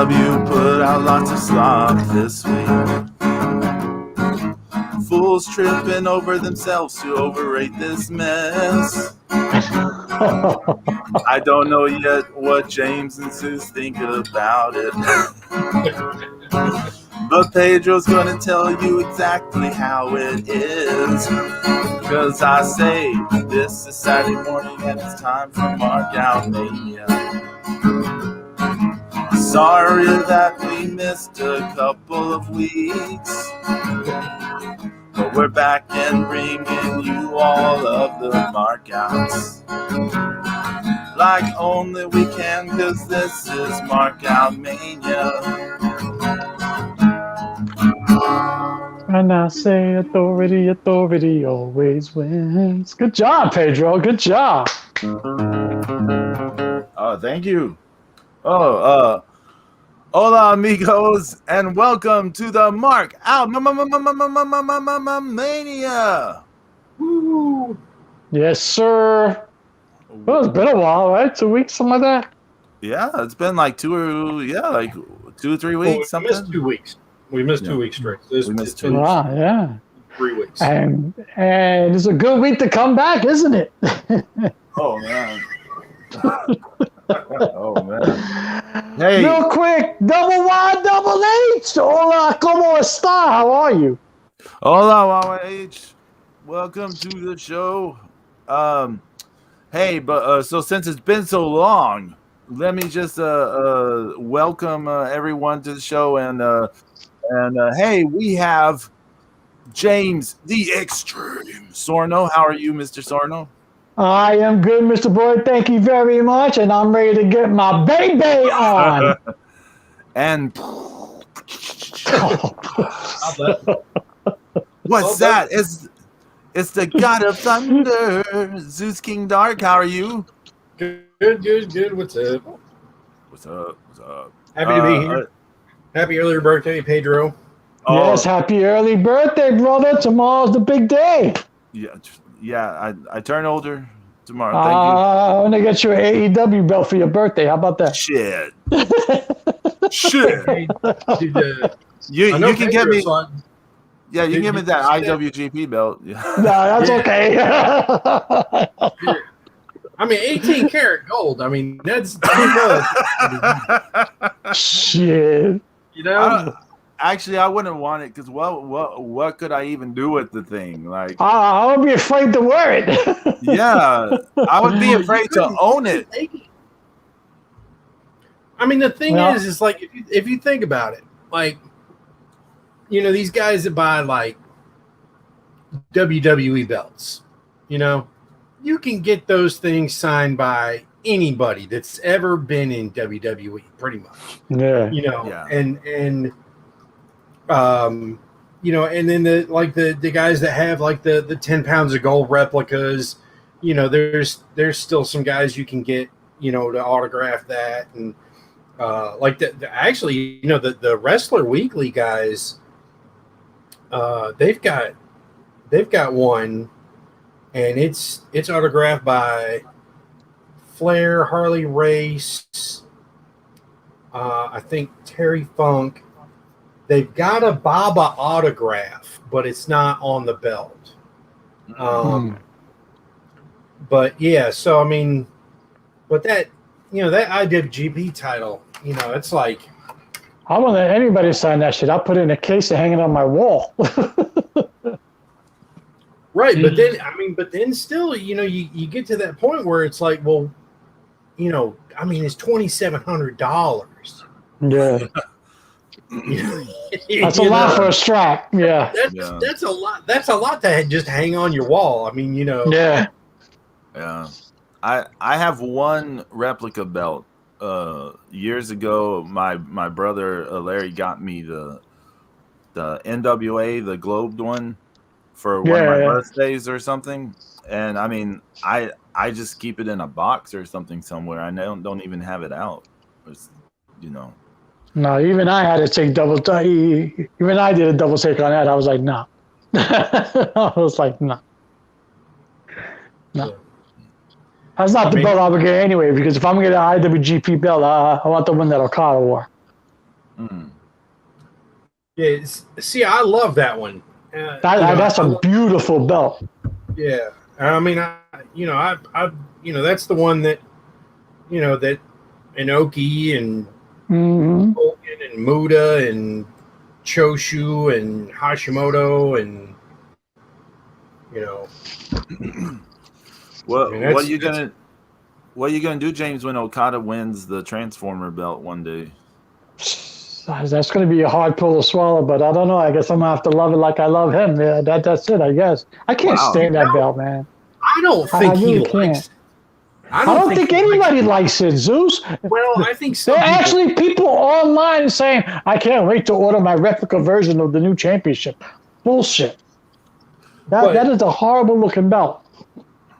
AEW put out lots of slop this week. Fools tripping over themselves to overrate this mess. I don't know yet what James and Zeus think about it. But Pedro's gonna tell you exactly how it is. Cause I say, this is Saturday morning and it's time for Markout Mania. Sorry that we missed a couple of weeks, but we're back and bringing you all of the markouts like only we can, cause this is Markout Mania. And I say authority always wins. Good job, Pedro. Good job. Oh, thank you. Hola, amigos, and welcome to the Markout Mania. Woo. Yes, sir. Well, it's been a while, right? 2 weeks, something like that? Yeah, it's been like 2 or 3 weeks. We missed 2 weeks. We missed 2 weeks straight. We missed 2 weeks. Wow, yeah. 3 weeks. And it's a good week to come back, isn't it? Oh, man. Oh, man. Hey. Real quick, double Y, double H. Hola, ¿cómo está? How are you? Hola, YH. Welcome to the show. Hey, but so since it's been so long, let me just welcome everyone to the show, and hey, we have James the Extreme Sorno. How are you, Mr. Sorno? I am good, Mr. Boyd. Thank you very much, and I'm ready to get my baby on. And what's that? It's the God of Thunder, Zeus King Dark. How are you? Good. What's up? What's up? Happy to be here. Happy early birthday, Pedro. Yes, happy early birthday, brother. Tomorrow's the big day. Yeah. I turn older tomorrow. Thank I'm going to get you an AEW belt for your birthday. How about that? Shit. Hey, You can Pedro, get me. so Yeah, you can give me that IWGP belt. Yeah. No, that's okay. I mean, 18 karat gold. I mean, that's Shit. you know. Actually, I wouldn't want it because what could I even do with the thing? Like, I would be afraid to wear it. yeah, I would be afraid to own it. I mean, the thing is like if you think about it, like, you know, these guys that buy like WWE belts, you know, you can get those things signed by anybody that's ever been in WWE, pretty much. Yeah. You know, Yeah. and you know, and then the guys that have like the 10 pounds of gold replicas, you know, there's still some guys you can get, you know, to autograph that, and like actually, you know, the Wrestler Weekly guys, they've got one, and it's autographed by Flair, Harley Race, I think Terry Funk. They've got a Baba autograph, but it's not on the belt. But yeah, so I mean, but that, you know, that IWGP title, you know, it's like, I won't let anybody sign that shit. I'll put it in a case and hang it on my wall. right. But then, I mean, still, you know, you get to that point where it's like, well, you know, I mean, it's $2,700. Yeah. That's a lot for a strap. Yeah. That's a lot. That's a lot to just hang on your wall. I mean, you know. Yeah. Yeah. I have one replica belt. Years ago, my brother Larry got me the NWA, the globed one, for one of my birthdays or something. And I mean, I just keep it in a box or something somewhere. I don't even have it out. It's, you know. No, even I had to take even I did a double take on that. I was like, no. I was like, no. That's not the belt I would get anyway, because if I'm going to get an IWGP belt, I want the one that Okada wore. Mm. Yeah, see, I love that one. That's a beautiful belt. Yeah, I mean, I that's the one that that Inoki and Mm-hmm. Hogan and Muda and Choshu and Hashimoto and I mean What are you gonna do, James, when Okada wins the Transformer belt one day? That's going to be a hard pill to swallow, but I don't know. I guess I'm going to have to love it like I love him. Yeah, that's it, I guess. I can't Wow. stand that belt, man. I don't I think he really can't. likes it. I don't think anybody likes it, Zeus. Well, I think there are actually people online saying, I can't wait to order my replica version of the new championship. Bullshit. That is a horrible looking belt.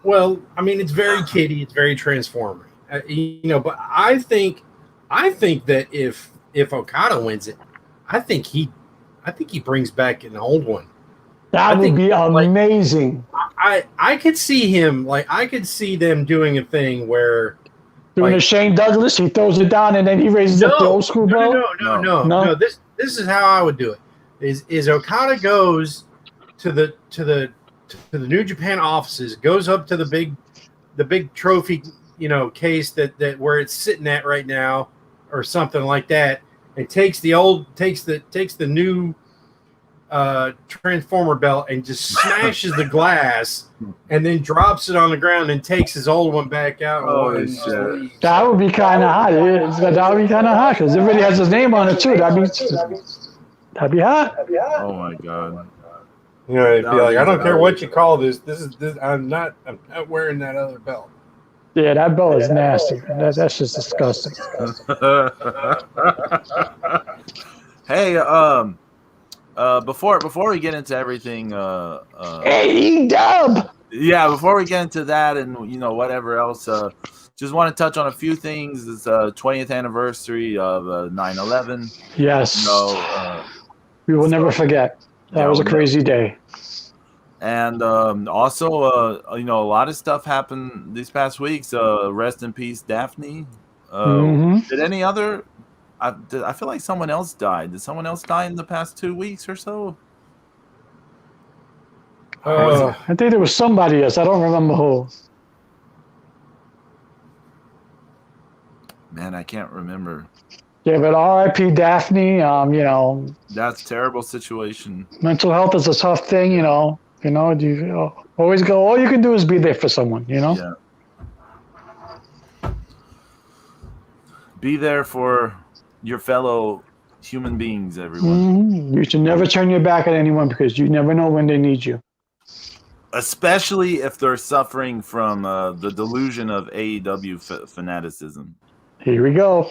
Well, I mean, it's very kiddie. It's very Transformer. But I think that if Okada wins it, I think he brings back an old one. That would be amazing. I could see him I could see them doing a thing where doing a Shane Douglas, he throws it down and then he raises up the old school belt. No. This is how I would do it. Is Okada goes to the New Japan offices, goes up to the big trophy case that where it's sitting at right now or something like that, and takes the new Transformer belt and just smashes the glass and then drops it on the ground and takes his old one back out. Shit. That would be kind of hot. That would be kind of hot because everybody has his name on it too. That'd be hot. Oh my god. It'd be like, I don't care what you call this. This. I'm not wearing that other belt. Yeah, that belt is nasty. That's just disgusting. Hey, before we get into everything, hey, Dub. Yeah, before we get into that and whatever else, just want to touch on a few things. It's 20th anniversary of 9/11. Yes. We will never forget. That was a crazy day. And also, a lot of stuff happened these past weeks. Rest in peace, Daphne. Did any other? I feel like someone else died. Did someone else die in the past 2 weeks or so? I think there was somebody else. I don't remember who. Man, I can't remember. Yeah, but R.I.P. Daphne. That's a terrible situation. Mental health is a tough thing. You always go. All you can do is be there for someone. Yeah. Be there for your fellow human beings, everyone. You should never turn your back on anyone because you never know when they need you. Especially if they're suffering from the delusion of AEW fanaticism. Here we go.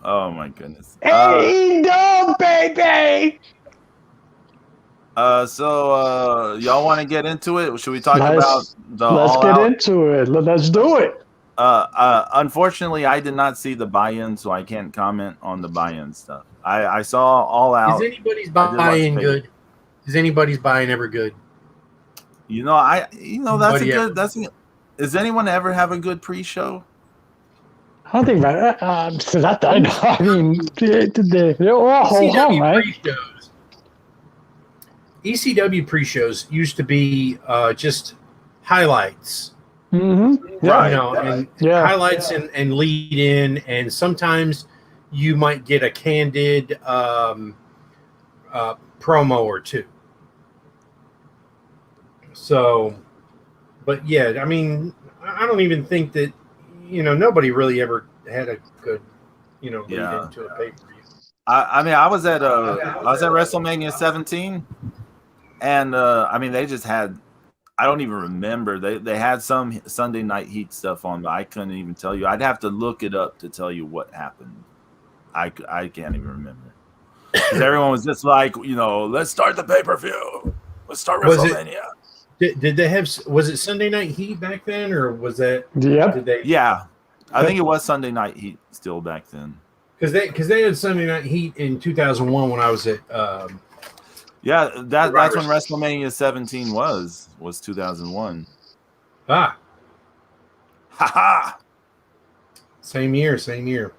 Oh my goodness. AEW, baby! So y'all want to get into it? Should we talk about the Let's get into it. Let's do it. Unfortunately, I did not see the buy-in, so I can't comment on the buy-in stuff. I saw All Out. Is anybody's buy-in good? Is anybody's buy-in ever good? Does anyone ever have a good pre-show? I don't think that. I mean, they're all whole, right? Pre-shows. ECW pre-shows used to be just highlights. Highlights and lead in, and sometimes you might get a candid promo or two. So, but yeah, I mean, I don't even think that nobody really ever had a good lead into a pay-per-view. I was at WrestleMania 17, and they just had. I don't even remember. They had some Sunday Night Heat stuff on, but I couldn't even tell you. I'd have to look it up to tell you what happened. I can't even remember. Because everyone was just like, let's start the pay-per-view. Let's start WrestleMania. Did they have? Was it Sunday Night Heat back then, or was that? Yep. Yeah, I think it was Sunday Night Heat still back then. Because they had Sunday Night Heat in 2001 when I was at. Yeah, that's when WrestleMania 17 was 2001. Ha ha. Same year, same year.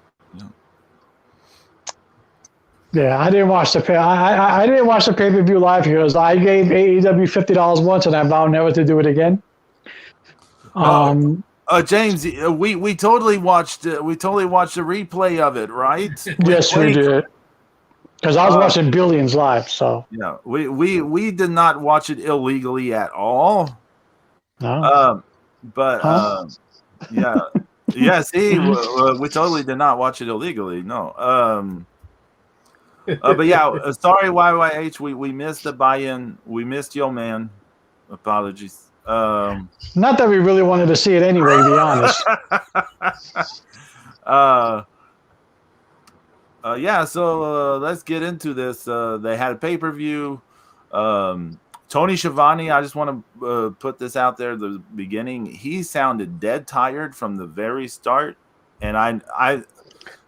Yeah, I didn't watch the I didn't watch the pay-per-view live because I gave AEW $50 once and I vowed never to do it again. James, we totally watched the replay of it, right? Yes, we did. Because I was watching Billions live, so yeah, we did not watch it illegally at all. no. Yeah, yeah. See, we totally did not watch it illegally. No. But yeah, sorry, YYH. We missed the buy-in. We missed your man. Apologies. Not that we really wanted to see it anyway, to be honest. Yeah, so let's get into this. They had a pay-per-view. Tony Schiavone, I just want to put this out there at the beginning. He sounded dead tired from the very start. And I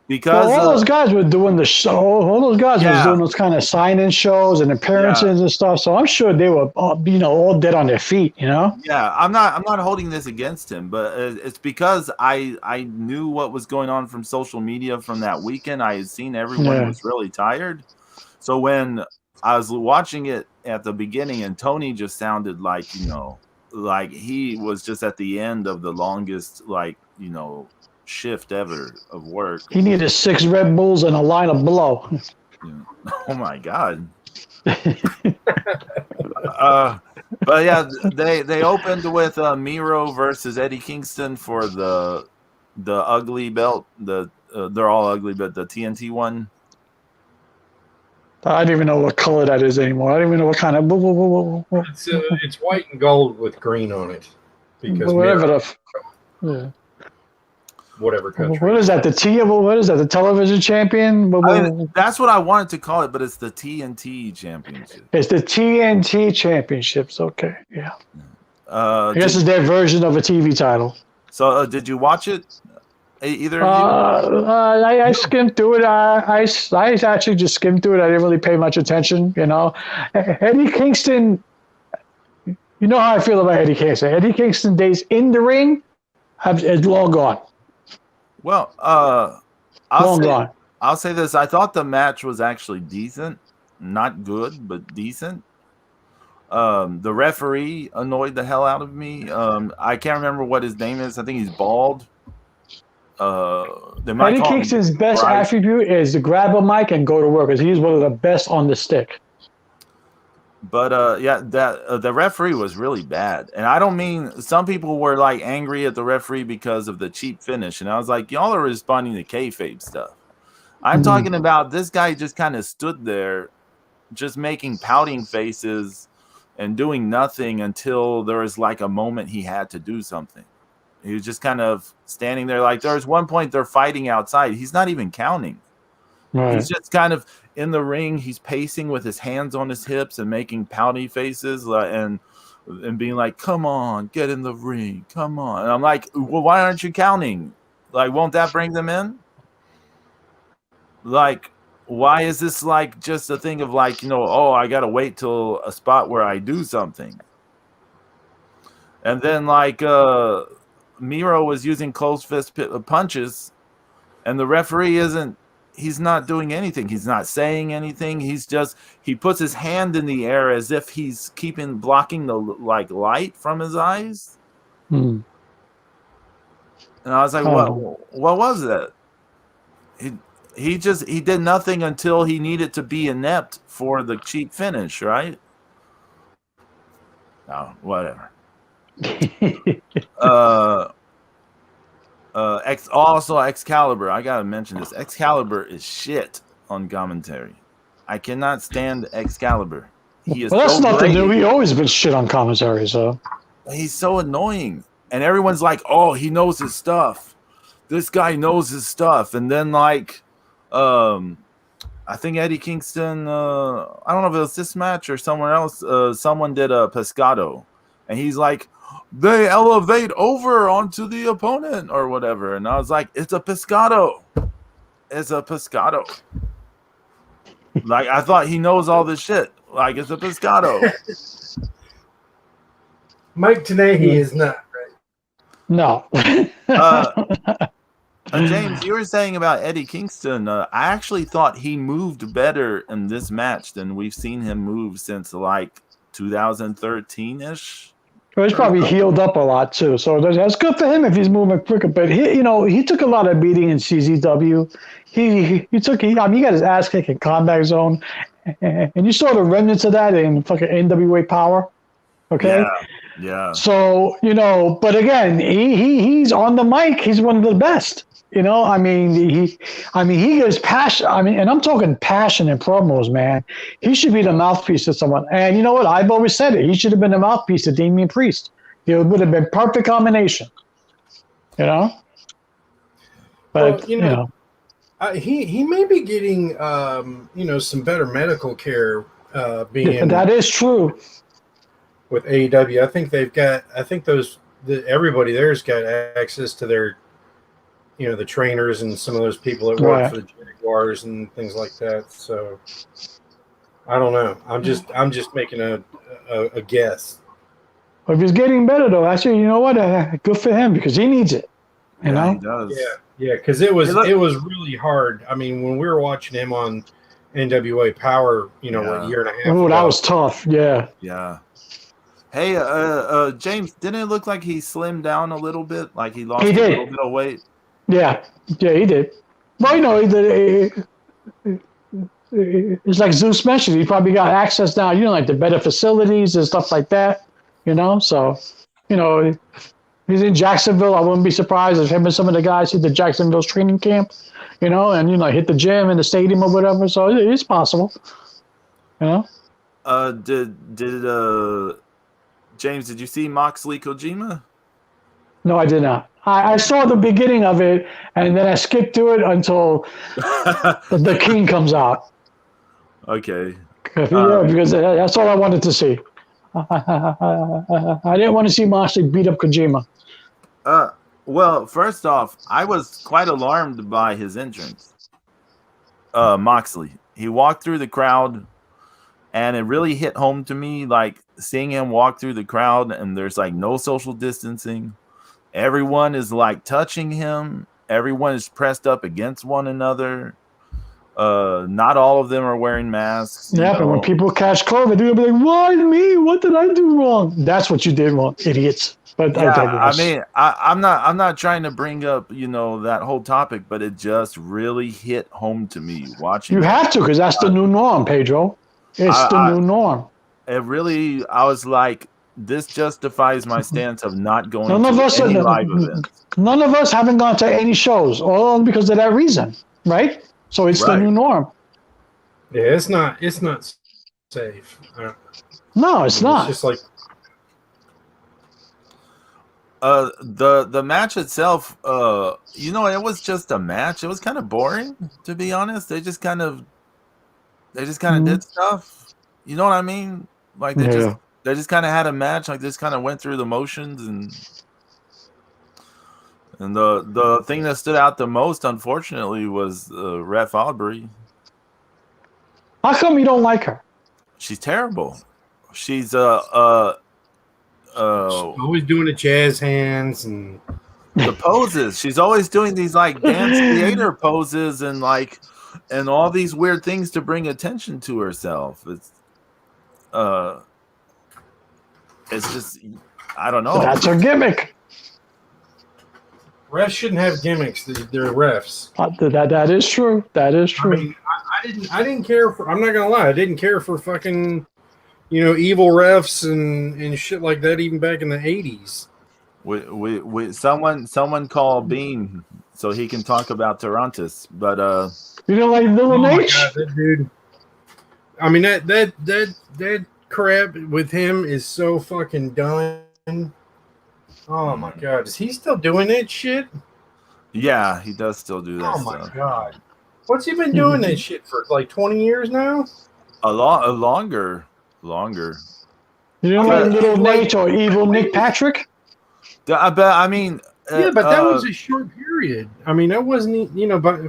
because all those guys were doing the show. All those guys were doing those kind of sign-in shows and appearances and stuff. So I'm sure they were, all dead on their feet. Yeah, I'm not holding this against him, but it's because I knew what was going on from social media from that weekend. I had seen everyone was really tired. So when I was watching it at the beginning, and Tony just sounded like like he was just at the end of the longest shift ever of work. He needed 6 Red Bulls and a line of blow. Oh my God. But yeah, they opened with Miro versus Eddie Kingston for the ugly belt. They're all ugly, but the TNT one. I don't even know what color that is anymore. I don't even know what kind of. It's white and gold with green on it. Because whatever country. What is that? What is that? The television champion? That's what I wanted to call it, but it's the TNT championship. It's the TNT championships. Okay, yeah. I guess it's their version of a TV title. So, did you watch it? Either of you? I skimmed through it. I actually just skimmed through it. I didn't really pay much attention. Eddie Kingston. You know how I feel about Eddie Kingston. Eddie Kingston days in the ring is long gone. Well, I'll say this. I thought the match was actually decent. Not good, but decent. The referee annoyed the hell out of me. I can't remember what his name is. I think he's bald. Eddie Kingston's best attribute is to grab a mic and go to work, because he's one of the best on the stick. But the referee was really bad, and I don't mean, some people were like angry at the referee because of the cheap finish, and I was like, y'all are responding to kayfabe stuff. I'm talking about this guy just kind of stood there, just making pouting faces and doing nothing until there was like a moment he had to do something. He was just kind of standing there. Like there was one point they're fighting outside. He's not even counting. Right. He's just kind of in the ring. He's pacing with his hands on his hips and making pouty faces and being like, come on, get in the ring. Come on. And I'm like, well, why aren't you counting? Like, won't that bring them in? Like, why is this like just a thing of like, I got to wait till a spot where I do something. And then like Miro was using closed fist blunches, and the referee he's not doing anything. He's not saying anything. He puts his hand in the air as if he's blocking the light from his eyes. And I was like, what was that? He did nothing until he needed to be inept for the cheap finish, right? Oh, whatever. Also Excalibur. I gotta mention this. Excalibur is shit on commentary. I cannot stand Excalibur. He is. Well, that's nothing new. He always been shit on commentary, so he's so annoying. And everyone's like, "Oh, he knows his stuff. This guy knows his stuff." And then like, I think Eddie Kingston. I don't know if it was this match or somewhere else. Someone did a pescado, and he's like, they elevate over onto the opponent or whatever. And I was like, it's a pescado. It's a pescado. Like, I thought he knows all this shit. Like, it's a pescado. Mike Tenay is not, right? No. James, you were saying about Eddie Kingston. I actually thought he moved better in this match than we've seen him move since like 2013 ish. Well, he's probably healed up a lot too, so that's good for him if he's moving quicker. But he took a lot of beating in CZW. I mean, he got his ass kicked in Combat Zone, and you saw the remnants of that in fucking NWA Power. Okay. Yeah. So but again, he's on the mic. He's one of the best. I mean, he gives passion. I mean, and I'm talking passion in promos, man. He should be the mouthpiece of someone. And you know what? I've always said it. He should have been the mouthpiece of Damian Priest. It would have been perfect combination. But well, he may be getting some better medical care being that is true with AEW. I think everybody there's got access to their the trainers and some of those people that work for the Jaguars and things like that. So I don't know. I'm just making a guess. Well, if he's getting better though, actually, you know what? Good for him because he needs it. You know? He does. Yeah. Because it was really hard. I mean, when we were watching him on NWA Power, a year and a half ago. That was tough. Yeah. Yeah. Hey, James, didn't it look like he slimmed down a little bit? Like he lost a little bit of weight? Yeah, he did. Well, it's like Zeus mentioned. He probably got access now, like the better facilities and stuff like that, So, he's in Jacksonville. I wouldn't be surprised if him and some of the guys hit the Jacksonville's training camp, and, hit the gym and the stadium or whatever. So it's possible, James, did you see Moxley Kojima? No, I did not. I saw the beginning of it, and then I skipped to it until the King comes out. Okay. Because that's all I wanted to see. I didn't want to see Moxley beat up Kojima. Well, first off, I was quite alarmed by his entrance. Moxley. He walked through the crowd, and it really hit home to me, like seeing him walk through the crowd, and there's like no social distancing. Everyone is like touching him. Everyone is pressed up against one another. Not all of them are wearing masks. Yeah, but when people catch COVID, they're gonna be like, "Why me? What did I do wrong?" That's what you did wrong, idiots. But I mean, I'm not trying to bring up that whole topic, but it just really hit home to me watching. You have to, because that's the new norm, Pedro. It's the new norm. It really, I was like, this justifies my stance of not going to any live events. None of us haven't gone to any shows, all because of that reason, right? So it's the new norm. Yeah, it's not safe. No, it's not. It's just like the match itself. It was just a match. It was kind of boring, to be honest. They just kind of did stuff. You know what I mean? Like they just kind of had a match. Like just kind of went through the motions, and the thing that stood out the most, unfortunately, was Ref Aubrey. How come you don't like her? She's terrible. She's always doing the jazz hands and the poses. She's always doing these like dance theater poses and all these weird things to bring attention to herself. It's just, I don't know. That's her gimmick. Refs shouldn't have gimmicks. They're refs. That is true. That is true. I mean, I didn't care for. I'm not gonna lie. I didn't care for fucking, evil refs and shit like that. Even back in the '80s. Someone call Bean so he can talk about Tarantus. But you don't like Villain H? God, that dude. I mean that crap with him is so fucking done. Oh my god, is he still doing that shit? Yeah, he does still do that. Oh my god, what's he been doing that shit for? Like 20 years now? Longer. You don't like Little Nate or Evil Nick Patrick? But I mean, yeah, but that was a short period. I mean, that wasn't, but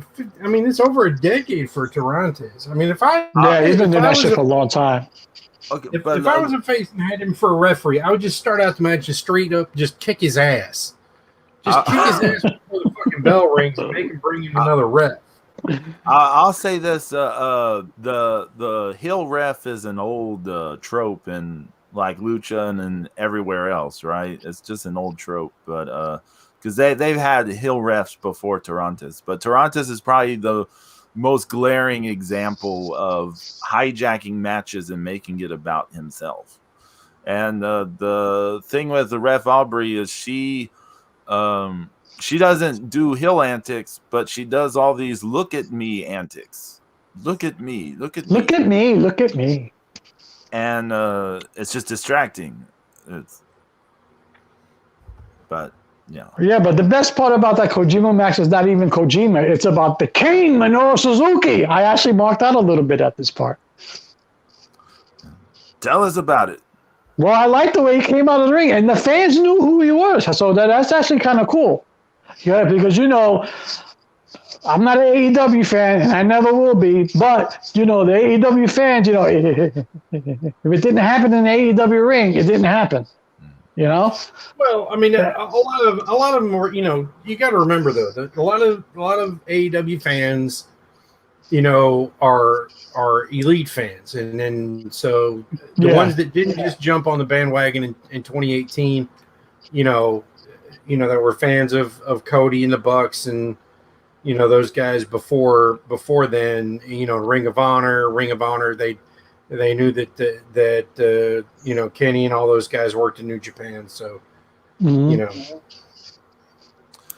I mean, it's over a decade for Tarantes. I mean, he's been doing that shit for a long time. Okay, if I was a face and had him for a referee, I would just start out the match and straight up just kick his ass. Just kick his ass before the fucking fucking bell rings, make him bring in another ref. I'll say this: the heel ref is an old trope in like lucha and everywhere else, right? It's just an old trope, but because they've had heel refs before Torontis, but Torontis is probably the most glaring example of hijacking matches and making it about himself. And the thing with the ref Aubrey is she doesn't do heel antics, but she does all these look at me antics. Look at me, look at me. Look at me, look at me. And it's just distracting. Yeah, but the best part about that Kojima match is not even Kojima. It's about the King, Minoru Suzuki. I actually marked out a little bit at this part. Tell us about it. Well, I like the way he came out of the ring, and the fans knew who he was, so that's actually kind of cool. Yeah, because, I'm not an AEW fan, and I never will be, but, the AEW fans, if it didn't happen in the AEW ring, it didn't happen, Well, I mean, a lot of them were, you got to remember, though, that a lot of AEW fans, are elite fans, and then so the ones that didn't just jump on the bandwagon in 2018, that were fans of Cody and the Bucks and those guys before then, Ring of Honor, they knew that Kenny and all those guys worked in New Japan, so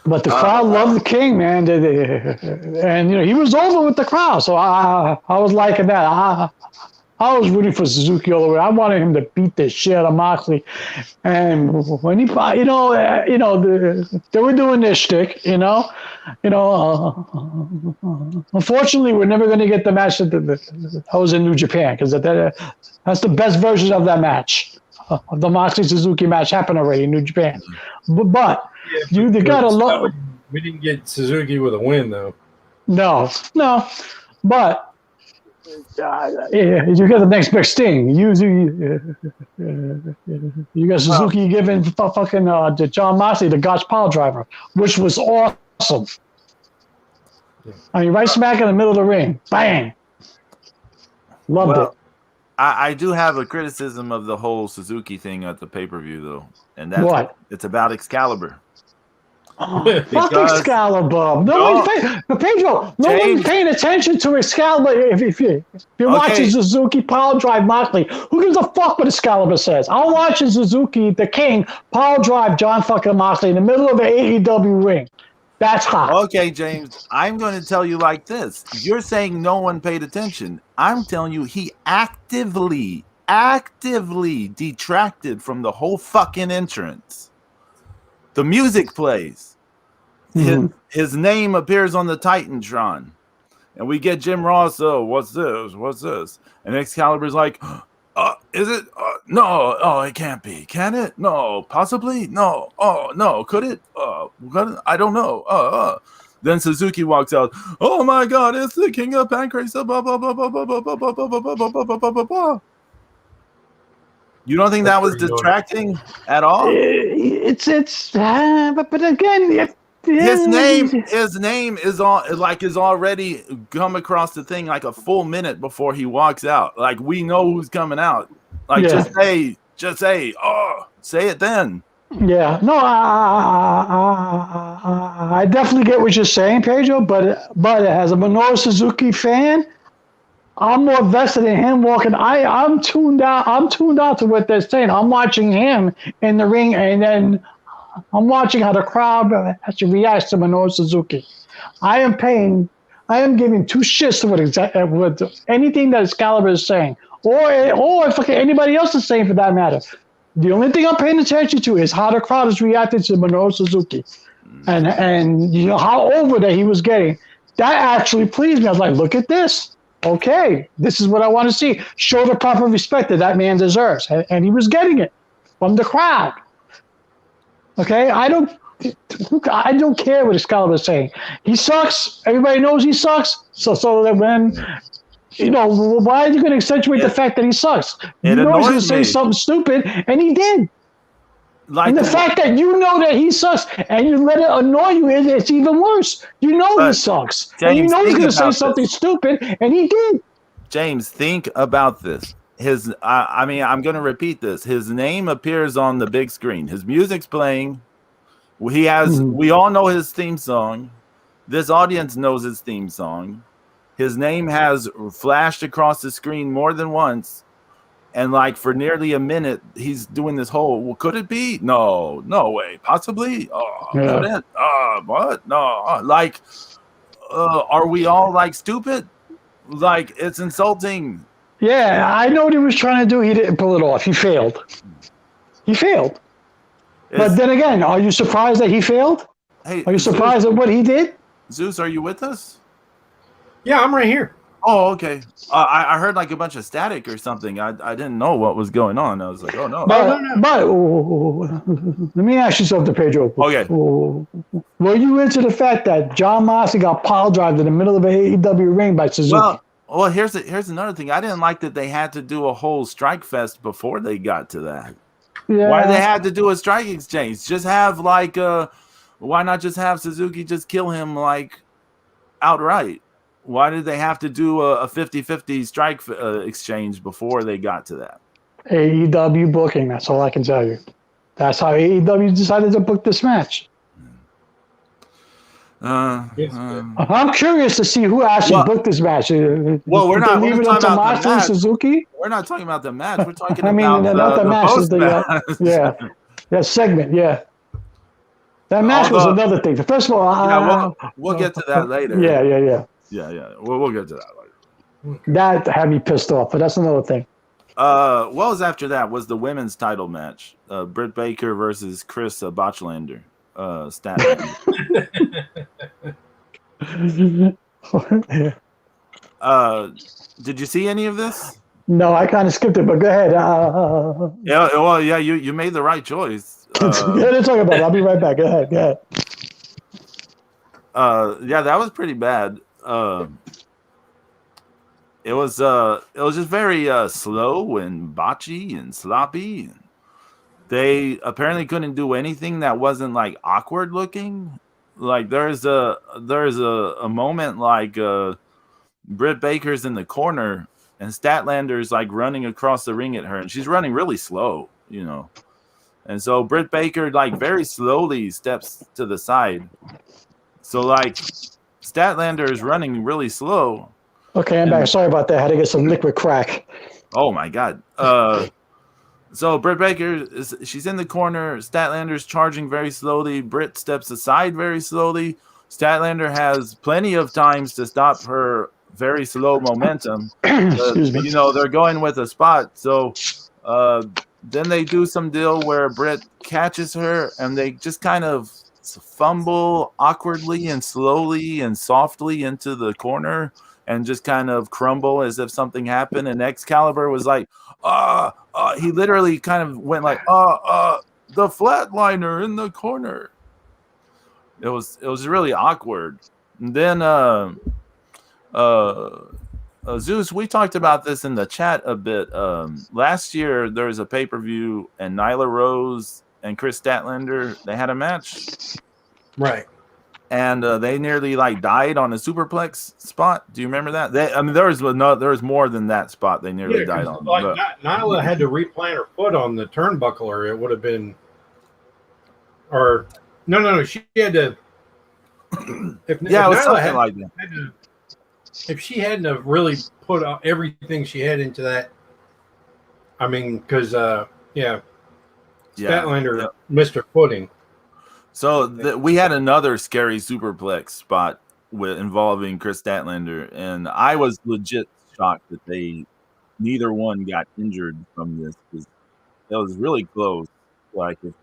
But the crowd loved the King, man, and he was over with the crowd, so I was liking that. I was rooting for Suzuki all the way. I wanted him to beat the shit out of Moxley, and when he, they were doing their shtick, Unfortunately, we're never going to get the match that was in New Japan because that's the best version of that match. The Moxley Suzuki match happened already in New Japan, but they got to love. We didn't get Suzuki with a win though. No, but. You got the next best thing. You got Suzuki giving fucking John Moxley the Gotch pile driver, which was awesome. I mean, right smack in the middle of the ring, bang. Loved it. I do have a criticism of the whole Suzuki thing at the pay-per-view though, and that's what? It's about Excalibur. Fuck Excalibur. Pedro, nobody's paying attention to Excalibur. If you're watching Suzuki power drive Moxley, who gives a fuck what Excalibur says? I'm watching Suzuki, the King, power drive John fucking Moxley in the middle of an AEW ring. That's hot. Okay, James, I'm going to tell you like this. You're saying no one paid attention. I'm telling you he actively detracted from the whole fucking entrance. The music plays. His name appears on the Titantron. And we get Jim Ross, what's this? And Excalibur's like, is it? No, it can't be. Can it? No, possibly? No. Oh, no, could it? I don't know. Then Suzuki walks out, oh my God, it's the King of Pancrase, blah, blah, blah, blah, blah, blah, blah, blah, blah, blah, blah, blah, blah, blah, blah. You don't think that was distracting at all? But again, his name is already come across the thing like a full minute before he walks out. Like we know who's coming out. Like just say, say it then. Yeah, no, I definitely get what you're saying, Pedro. But as a Minoru Suzuki fan, I'm more vested in him walking. I'm tuned out. I'm tuned out to what they're saying. I'm watching him in the ring, and then I'm watching how the crowd actually reacts to Minoru Suzuki. I am giving two shits to what anything that Excalibur is saying, or fucking anybody else is saying for that matter. The only thing I'm paying attention to is how the crowd is reacting to Minoru Suzuki, and how over that he was getting. That actually pleased me. I was like, look at this. Okay, this is what I want to see. Show the proper respect that man deserves, and he was getting it from the crowd. Okay, I don't care what Excalibur is saying. He sucks. Everybody knows he sucks. So that when why are you going to accentuate the fact that he sucks? You know he's going to say something stupid, and he did. like And the fact that you know that he sucks and you let it annoy you, it's even worse. You know he sucks. And you James, know he's think going to say about something this. stupid, and he did. James, think about this. I mean, I'm going to repeat this. His name appears on the big screen. His music's playing. He has. We all know his theme song. This audience knows his theme song. His name has flashed across the screen more than once, and like for nearly a minute, he's doing this whole. Well, could it be? No, no way. Possibly. Oh, Yeah. couldn't. What? No. Like, are we all like stupid? Like, it's insulting. Yeah, I know what he was trying to do. He didn't pull it off. He failed. He failed. But then again, are you surprised that he failed? Hey, Are you surprised at what he did? Zeus, are you with us? Yeah, I'm right here. Oh, okay. I heard like a bunch of static or something. I didn't know what was going on. I was like, oh no. But let me ask you something, Pedro. Okay. Were you into the fact that John Moxley got pile drived in the middle of an AEW ring by Suzuki? Well, here's another thing. I didn't like that they had to do a whole strike fest before they got to that. Yeah. Why they had to do a strike exchange? Just have like why not just have Suzuki just kill him like outright? Why did they have to do a 50-50 strike exchange before they got to that? AEW booking, that's all I can tell you. That's how AEW decided to book this match. I'm curious to see who actually booked this match. Well, we're not leave it up to Moxley and Suzuki. We're not talking about the match. We're talking I mean, about not the match. Is that segment. Yeah, that match was another thing. First of all, we'll get to that later. Yeah. We'll get to that later. That had me pissed off, but that's another thing. What was after that was the women's title match. Britt Baker versus Chris Botchlander. Statlander. Did you see any of this? No, I kind of skipped it, but go ahead. You made the right choice. Let's talk about it. I'll be right back. Go ahead. That was pretty bad. It was just very slow and botchy and sloppy. They apparently couldn't do anything that wasn't like awkward looking. Like there's a moment like Britt Baker's in the corner and Statlander's like running across the ring at her, and she's running really slow, you know. And so Britt Baker like very slowly steps to the side. So like Statlander is running really slow. Okay, I'm back. Sorry about that. I had to get some liquid crack. Oh my god. So Britt Baker she's in the corner. Statlander's charging very slowly. Britt steps aside very slowly. Statlander has plenty of times to stop her very slow momentum. Excuse me. You know, they're going with a spot. So then they do some deal where Britt catches her and they just kind of fumble awkwardly and slowly and softly into the corner and just kind of crumble as if something happened. And Excalibur was like, he literally kind of went like, the flatliner in the corner. It was really awkward. And then Zeus, we talked about this in the chat a bit. Last year there was a pay-per-view and Nyla Rose and Chris Statlander, they had a match. Right. And they nearly like died on a superplex spot. Do you remember that? There was more than that spot they nearly died on. Like Nyla had to replant her foot on the turnbuckle, or it would have been. Or no, she had to. If she hadn't have really put everything she had into that, I mean, because Statlander missed her footing. So we had another scary superplex spot involving Chris Statlander, and I was legit shocked that neither one got injured from this. Because that was really close. It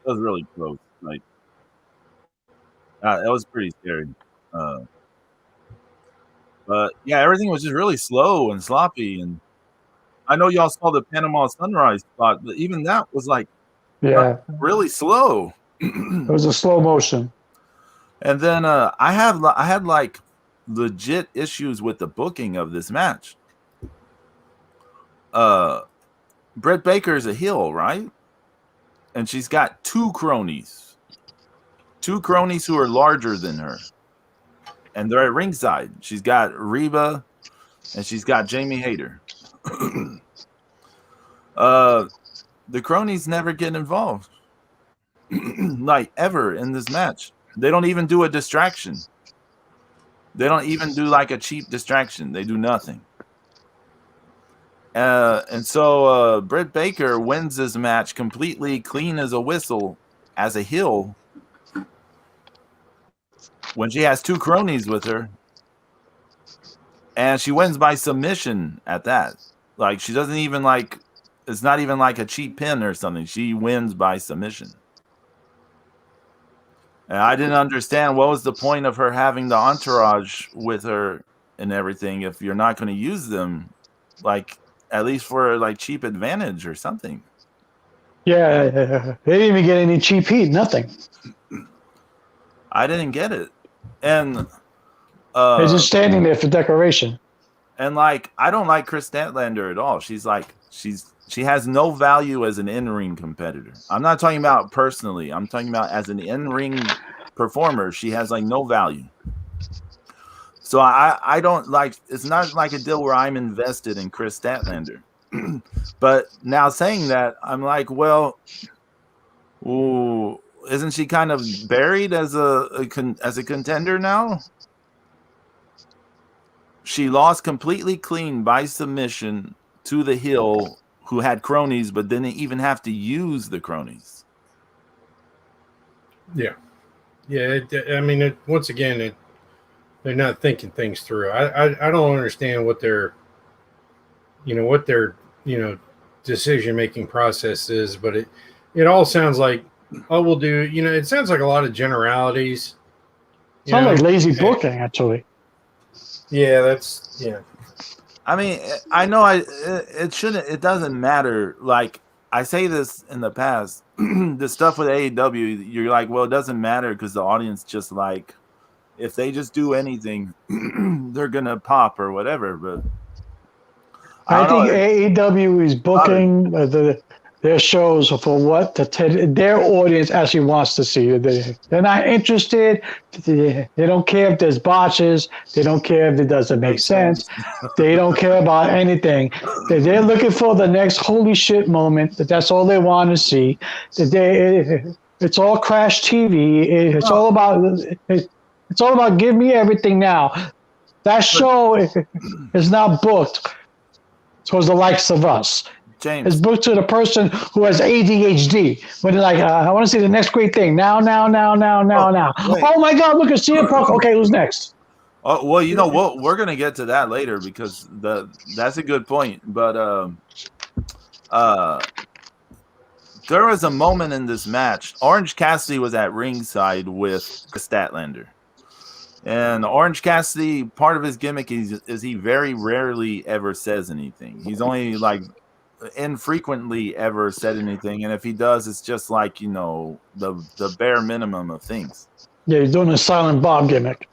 was really close. Like that was pretty scary. But yeah, everything was just really slow and sloppy. And I know y'all saw the Panama Sunrise spot, but even that was like really slow. It was a slow motion. And then I had like legit issues with the booking of this match. Britt Baker is a heel, right? and she's got two cronies who are larger than her, and they're at ringside. She's got Reba, and she's got Jamie Hayter. The cronies never get involved, like ever in this match. They don't even do a distraction. They don't even do like a cheap distraction. They do nothing. And so Britt Baker wins this match completely clean as a whistle as a heel when she has two cronies with her. And she wins by submission at that. Like, she doesn't even like, it's not even like a cheap pin or something. She wins by submission. And I didn't understand what was the point of her having the entourage with her and everything if you're not going to use them, like, at least for like cheap advantage or something. Yeah, they didn't even get any cheap heat, nothing. I didn't get it. And they're just standing there for decoration. And like, I don't like Chris Statlander at all. She has no value as an in-ring competitor. I'm not talking about personally. I'm talking about as an in-ring performer. She has like no value. So I don't like, it's not like a deal where I'm invested in Chris Statlander. But now saying that, I'm like, well, ooh, isn't she kind of buried as a contender now? She lost completely clean by submission to the heel who had cronies, but didn't even have to use the cronies. Yeah. Yeah. Once again, they're not thinking things through. I don't understand what their decision-making process is, but it all sounds like, oh, we'll do, it sounds like a lot of generalities. Sounds like lazy booking, actually. Yeah, I mean, I know it doesn't matter. Like, I say this in the past, the stuff with AEW, you're like, well, it doesn't matter because the audience just like, if they just do anything, they're going to pop or whatever. But I think AEW is booking their shows for what their audience actually wants to see. They're not interested. They don't care if there's botches. They don't care if it doesn't make sense. They don't care about anything. They're looking for the next holy shit moment. That's all they want to see. It's all crash TV. It's all about give me everything now. That show is not booked towards the likes of us. James. It's booked to the person who has ADHD. When they're like, I want to see the next great thing. Now. Oh my God, look at CM Punk. Okay, who's next? Oh, well, you know what? We're going to get to that later because that's a good point. But there was a moment in this match. Orange Cassidy was at ringside with Chris Statlander. And Orange Cassidy, part of his gimmick is he very rarely ever says anything. He's only like infrequently ever said anything, and if he does, it's just like the bare minimum of things. Yeah, he's doing a Silent Bob gimmick.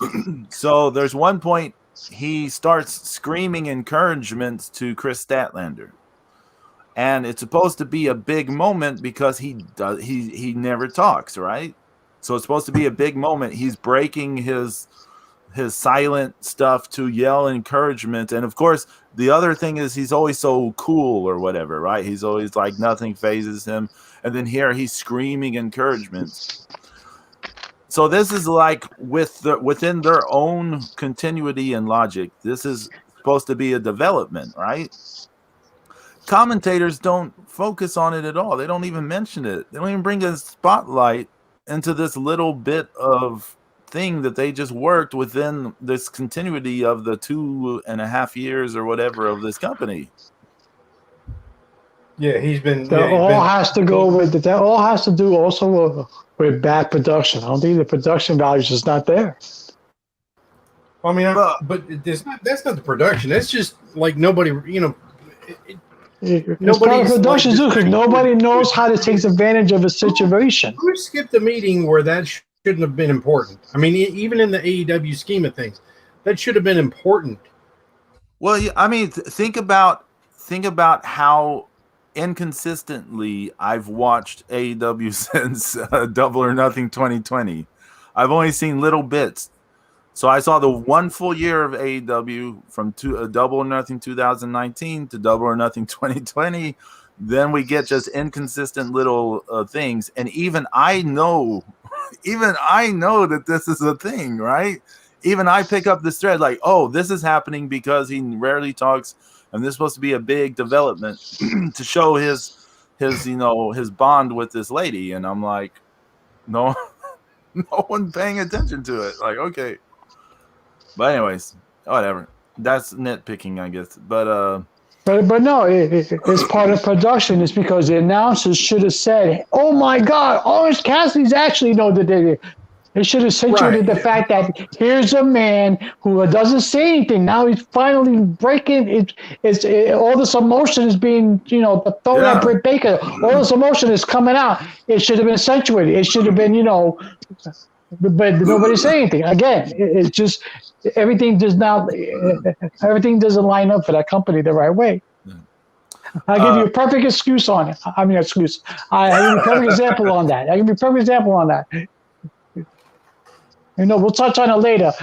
So there's one point he starts screaming encouragements to Chris Statlander, and it's supposed to be a big moment because he never talks, right? So it's supposed to be a big moment. He's breaking his silent stuff to yell encouragement. And of course, the other thing is he's always so cool or whatever, right? He's always like nothing phases him. And then here he's screaming encouragement. So this is like within their own continuity and logic. This is supposed to be a development, right? Commentators don't focus on it at all. They don't even mention it. They don't even bring a spotlight into this little bit of thing that they just worked within this continuity of the 2.5 years or whatever of this company. Yeah, he's been. That has to do also with bad production. I don't think the production value is just not there. I mean, that's not the production. That's just like nobody, Nobody production too, because nobody knows how to take advantage of a situation. Who skipped a meeting where that shouldn't have been important? I mean, even in the AEW scheme of things, that should have been important. Well, I mean, think about how inconsistently I've watched AEW since Double or Nothing 2020. I've only seen little bits. So I saw the one full year of AEW from Double or Nothing 2019 to Double or Nothing 2020. Then we get just inconsistent little things, and even I know that this is a thing, right? Even I pick up this thread like, oh, this is happening because he rarely talks, and this is supposed to be a big development to show his bond with this lady, and I'm like, no, no one paying attention to it. Like, okay, but anyways, whatever. That's nitpicking, I guess. But no, it's part of production. It's because the announcers should have said, "Oh my God, Orange Cassidy's actually know that they should have accentuated the fact that here's a man who doesn't say anything. Now he's finally breaking. All this emotion is being, thrown at Britt Baker. All this emotion is coming out. It should have been accentuated. It should have been, but nobody say anything. Again, it's just everything doesn't line up for that company the right way. I'll give you a perfect excuse on it. I mean, excuse. I give you a perfect example on that. We'll touch on it later.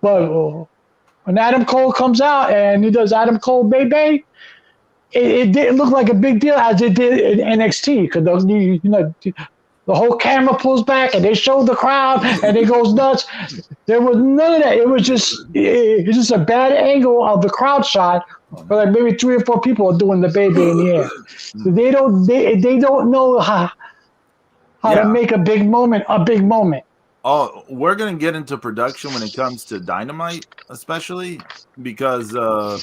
But when Adam Cole comes out and he does Adam Cole Bay, it didn't look like a big deal as it did in NXT because the whole camera pulls back and they show the crowd and it goes nuts. There was none of that. It was just a bad angle of the crowd shot. Where like maybe 3 or 4 people are doing the baby in the air. So they don't know how to make a big moment a big moment. Oh, we're gonna get into production when it comes to Dynamite, especially because I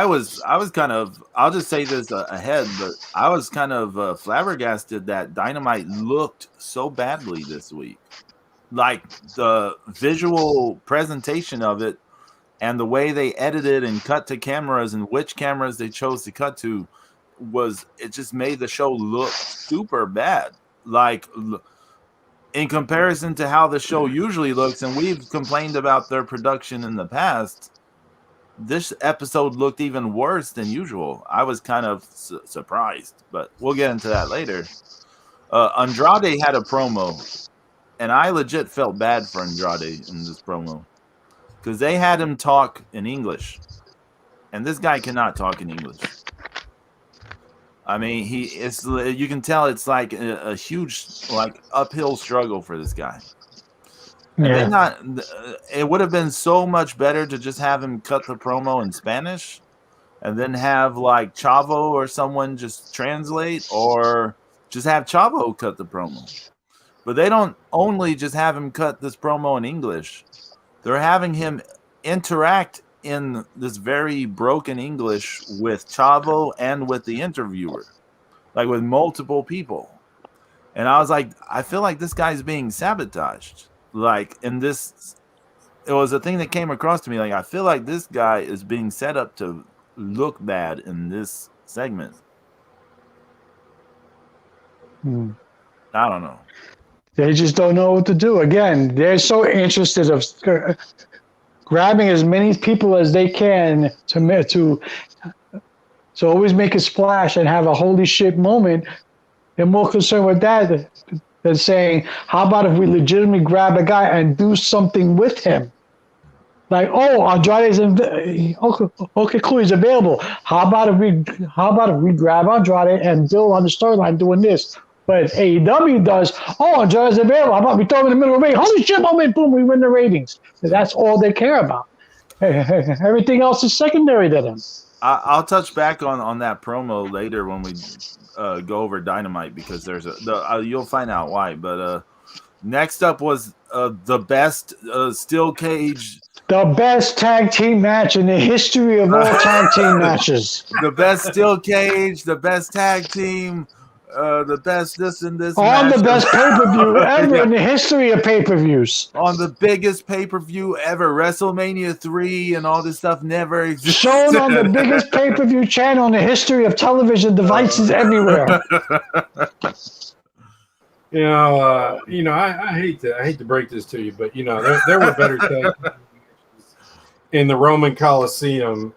was kind of, I'll just say this ahead, but I was kind of flabbergasted that Dynamite looked so badly this week. Like the visual presentation of it and the way they edited and cut to cameras and which cameras they chose to cut to it just made the show look super bad. Like in comparison to how the show usually looks, and we've complained about their production in the past, this episode looked even worse than usual. I was kind of surprised, but we'll get into that later. Andrade had a promo, and I legit felt bad for Andrade in this promo because they had him talk in English, and this guy cannot talk in English. I mean, you can tell it's like a huge uphill struggle for this guy. Yeah. It would have been so much better to just have him cut the promo in Spanish and then have like Chavo or someone just translate, or just have Chavo cut the promo. But they don't only just have him cut this promo in English. They're having him interact in this very broken English with Chavo and with the interviewer, like with multiple people. And I was like, I feel like this guy's being sabotaged. Like in this, it was a thing that came across to me. Like, I feel like this guy is being set up to look bad in this segment. I don't know. They just don't know what to do. Again, they're so interested of grabbing as many people as they can to always make a splash and have a holy shit moment. They're more concerned with that than saying, how about if we legitimately grab a guy and do something with him? Like, oh, Andrade's okay, cool, he's available. How about if we grab Andrade and build on the storyline doing this? But AEW does, oh, Andrade's available. How about we throw him in the middle of the ring? Holy shit, moment, boom, we win the ratings. That's all they care about. Everything else is secondary to them. I'll touch back on that promo later when we go over Dynamite, because there's you'll find out why. But next up was the best steel cage. The best tag team match in the history of all tag team matches. The best steel cage, the best tag team, the best this and this. On the best pay-per-view ever in the history of pay-per-views. On the biggest pay-per-view ever, WrestleMania 3 and all this stuff never existed. Shown on the biggest pay-per-view channel in the history of television devices everywhere. I hate to break this to you, but there were better tag in the Roman Coliseum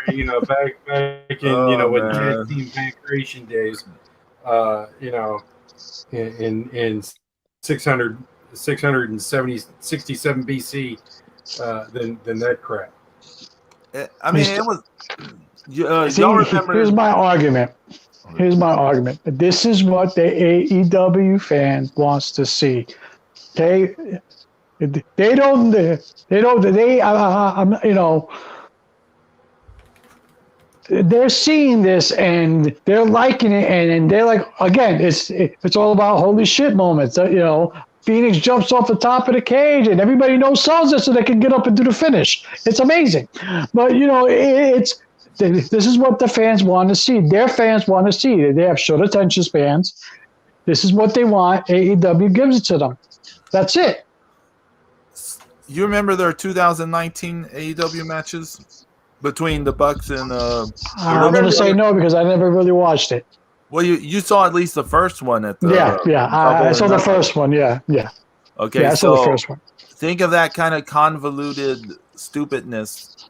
You know, back in when tag man. team tag creation days, you know, in 600, 67 BC, than that crap. I mean, it was. See, Y'all remember? here's my argument. Here's my argument. This is what the AEW fan wants to see. Okay, they don't. You know, they're seeing this and they're liking it, and they're like, again, it's all about holy shit moments. You know, Phoenix jumps off the top of the cage, and everybody knows sells it so they can get up and do the finish. It's amazing, but you know, this is what the fans want to see. Their fans want to see. They have short attention spans. This is what they want. AEW gives it to them. That's it. You remember their 2019 AEW matches between the Bucks and? I'm going to say no because I never really watched it. Well, you saw at least the first one at the. Yeah. I saw the first one. Yeah. Okay, yeah, I saw the first one. Think of that kind of convoluted stupidness,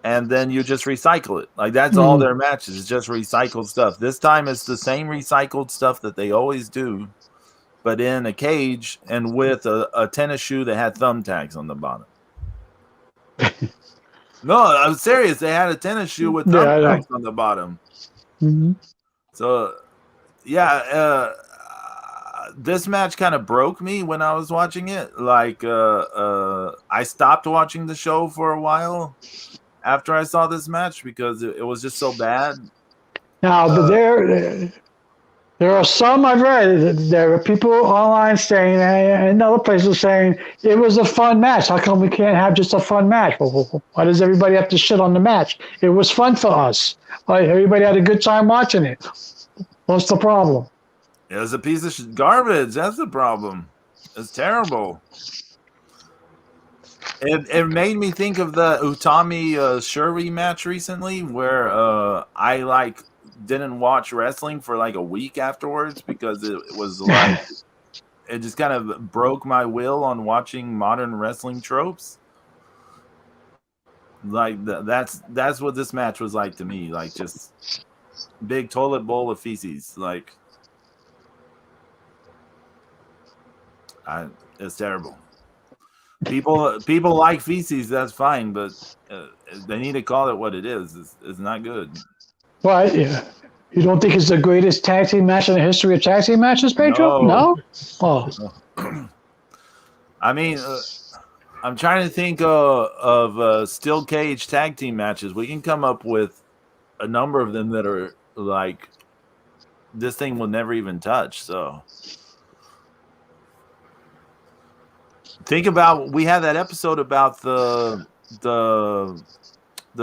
and then you just recycle it. Like that's all their matches. It's just recycled stuff. This time it's the same recycled stuff that they always do, but in a cage and with a tennis shoe that had thumbtacks on the bottom. No, I'm serious. They had a tennis shoe with thumbtacks on the bottom. Mm-hmm. So, yeah, this match kind of broke me when I was watching it. Like, I stopped watching the show for a while after I saw this match because it was just so bad. Now, but there are some I've read. There are people online saying, and other places saying, it was a fun match. How come we can't have just a fun match? Well, why does everybody have to shit on the match? It was fun for us. Everybody had a good time watching it. What's the problem? It was a piece of garbage. That's the problem. It's terrible. It made me think of the Utami Shuri match recently where I didn't watch wrestling for like a week afterwards because it was like it just kind of broke my will on watching modern wrestling tropes. Like that's what this match was like to me. Like just big toilet bowl of feces. Like it's terrible. People like feces. That's fine, but they need to call it what it is. It's not good. Well, yeah. You don't think it's the greatest tag team match in the history of tag team matches, Pedro? No? Oh. I mean, I'm trying to think of steel cage tag team matches. We can come up with a number of them that are like this thing will never even touch. So think about we had that episode about the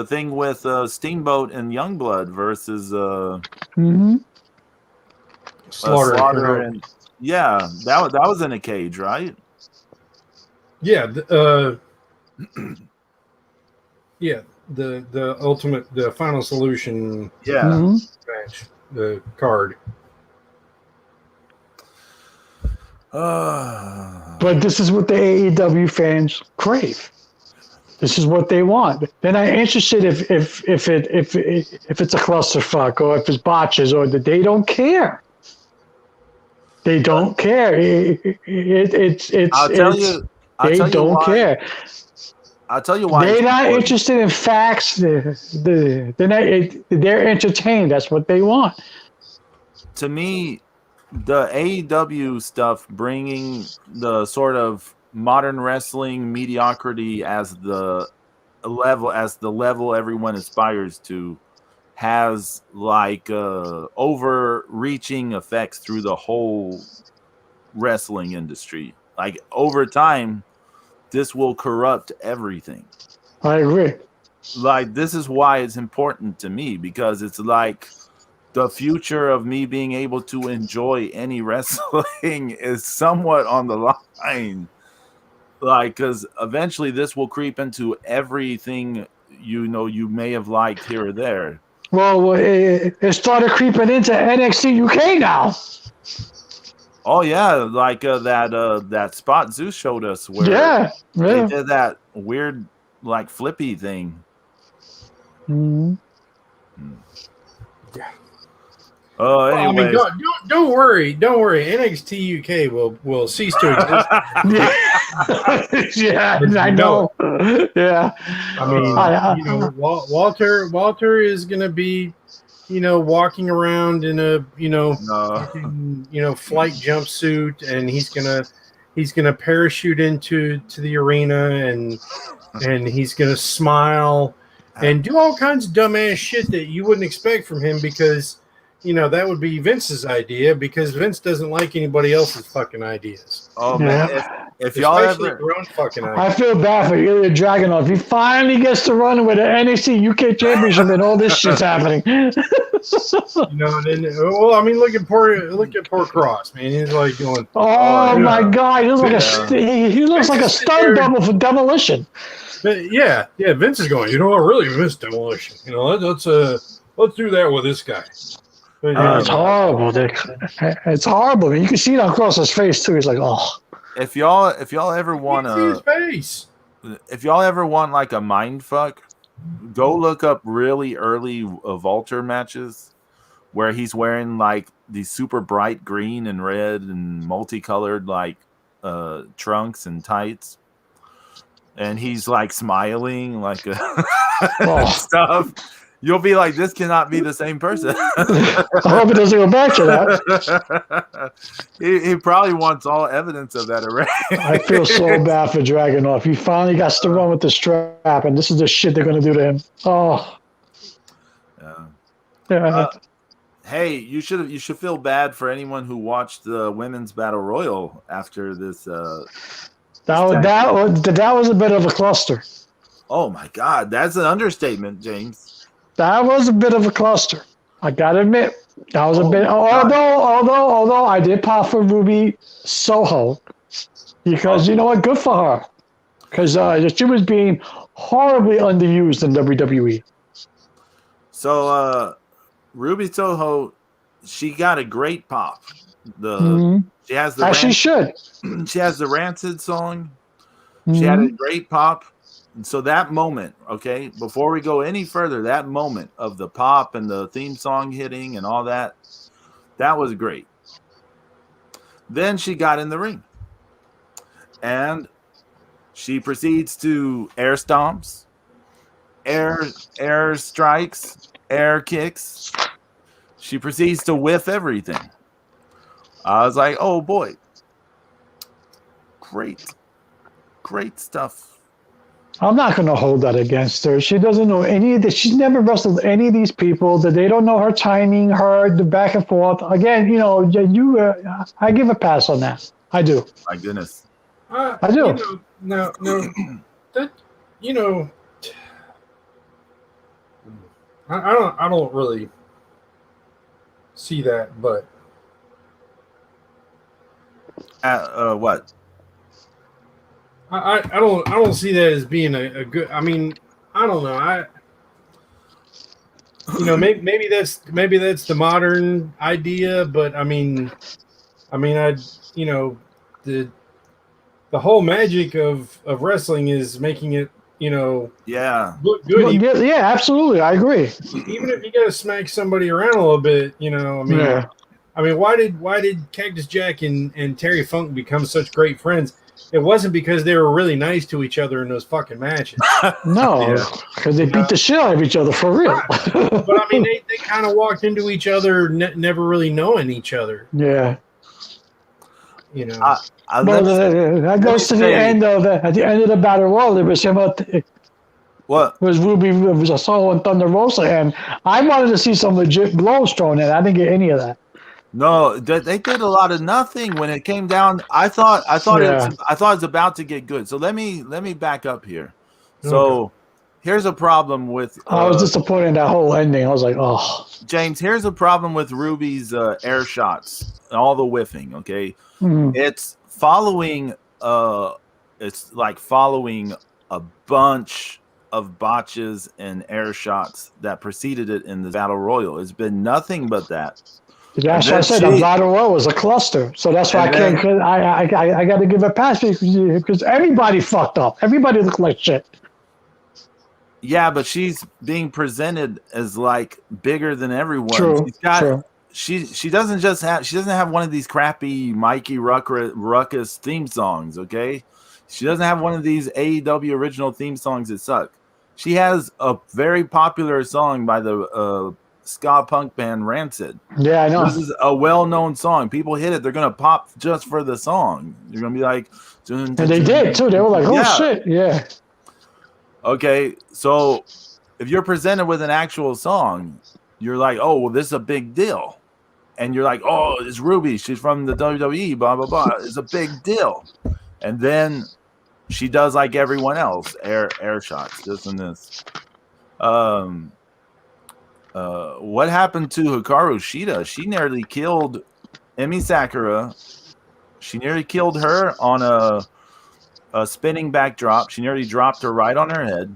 thing with Steamboat and Youngblood versus Slaughter and that was in a cage, right? Yeah, the ultimate, the final solution match, the card. But this is what the AEW fans crave. This is what they want. They're not interested if it's a clusterfuck or if it's botches or they don't care. They don't care. I'll tell you care. I'll tell you why. They're not interested in facts. They're entertained. That's what they want. To me, the AEW stuff bringing the sort of modern wrestling mediocrity as the level everyone aspires to has like overreaching effects through the whole wrestling industry. Like over time, this will corrupt everything. I agree. Like this is why it's important to me because it's like the future of me being able to enjoy any wrestling is somewhat on the line. Like, because eventually this will creep into everything you may have liked here or there. Well, it started creeping into NXT UK now. Oh yeah, like that spot Zeus showed us where they did that weird like flippy thing. Mhm. Oh, Well, I mean, anyways. don't worry. NXT UK will cease to exist. Yeah, As I you know know. Yeah. I mean, Walter is going to be, walking around in a, No. fucking, flight jumpsuit, and he's gonna parachute into the arena, and he's gonna smile and do all kinds of dumbass shit that you wouldn't expect from him, because that would be Vince's idea, because Vince doesn't like anybody else's fucking ideas, Oh man, Yeah. if y'all especially ever your own fucking I ideas. feel bad for Ilya Dragunov. He finally gets to run with the NXT UK Championship and all this shit's happening. And then, well, I mean, look at poor Cross, man. He's like going, Oh yeah. my God! He looks like Yeah. he looks like a stunt double for Demolition. but yeah. Vince is going, I really miss Demolition. Let's do that with this guy. But, It's horrible, Dick. It's horrible. You can see it on Cross's face too. He's like, oh. if y'all ever you want can see his to, face. if y'all ever want like a mind fuck, go look up really early Vulture matches where he's wearing like these super bright green and red and multicolored like trunks and tights, and he's like smiling like stuff. You'll be like, this cannot be the same person. I hope it doesn't go back to that. he probably wants all evidence of that already. I feel so bad for Dragunov. He finally got to run with the strap, and this is the shit they're going to do to him. Oh. Yeah. Hey, you should feel bad for anyone who watched the women's battle royal after this. That was a bit of a cluster. Oh my God, that's an understatement, James. That was a bit of a cluster. I gotta admit, that was a bit. Although I did pop for Ruby Soho, because you know what, good for her, because she was being horribly underused in WWE. So Ruby Soho, she got a great pop. She has the as she should. She has the Rancid song. She had a great pop. And so that moment, okay, before we go any further, that moment of the pop and the theme song hitting and all that, that was great. Then she got in the ring. And she proceeds to air stomps, air strikes, air kicks. She proceeds to whiff everything. I was like, oh boy. Great stuff. I'm not going to hold that against her. She doesn't know any of this. She's never wrestled any of these people. That they don't know her timing, the back and forth. Again, I give a pass on that. I do. My goodness. I do. No, that I don't really see that, but What? I don't see that as being a good. I mean, I don't know. Maybe that's the modern idea, but I mean, the whole magic of wrestling is making it, Yeah. look good. Yeah, absolutely. I agree. Even if you got to smack somebody around a little bit, I mean, why did Cactus Jack and Terry Funk become such great friends? It wasn't because they were really nice to each other in those fucking matches. No, because they beat the shit out of each other for real. Right. But I mean, they kind of walked into each other, never really knowing each other. Yeah. That goes to the end of the battle royal. It was him. What? It was Ruby. It was a Solo and Thunder Rosa, and I wanted to see some legit blows thrown in. I didn't get any of that. No, they did a lot of nothing when it came down. I thought it's about to get good. So let me back up here. So here's a problem with. I was disappointed in that whole ending. I was like, oh. James, here's a problem with Ruby's air shots, all the whiffing. Okay, it's following. It's like following a bunch of botches and air shots that preceded it in the battle royal. It's been nothing but that. That's why I said the battle royal was a cluster. So that's why I got to give a pass because everybody fucked up. Everybody looked like shit. Yeah, but she's being presented as like bigger than everyone. True. True. She doesn't have one of these crappy Mikey Ruckus theme songs, okay? She doesn't have one of these AEW original theme songs that suck. She has a very popular song by the ska punk band Rancid. Yeah, I know. This is a well-known song. People hit it, they're gonna pop just for the song. You're gonna be like, and they did too. They were like, "Oh shit, yeah." Okay, so if you're presented with an actual song, you're like, "Oh, well, this is a big deal," and you're like, "Oh, it's Ruby. She's from the WWE. Blah blah blah. It's a big deal." And then she does like everyone else, air shots, this and this. What happened to Hikaru Shida? She nearly killed Emi Sakura. She nearly killed her on a spinning backdrop. She nearly dropped her right on her head.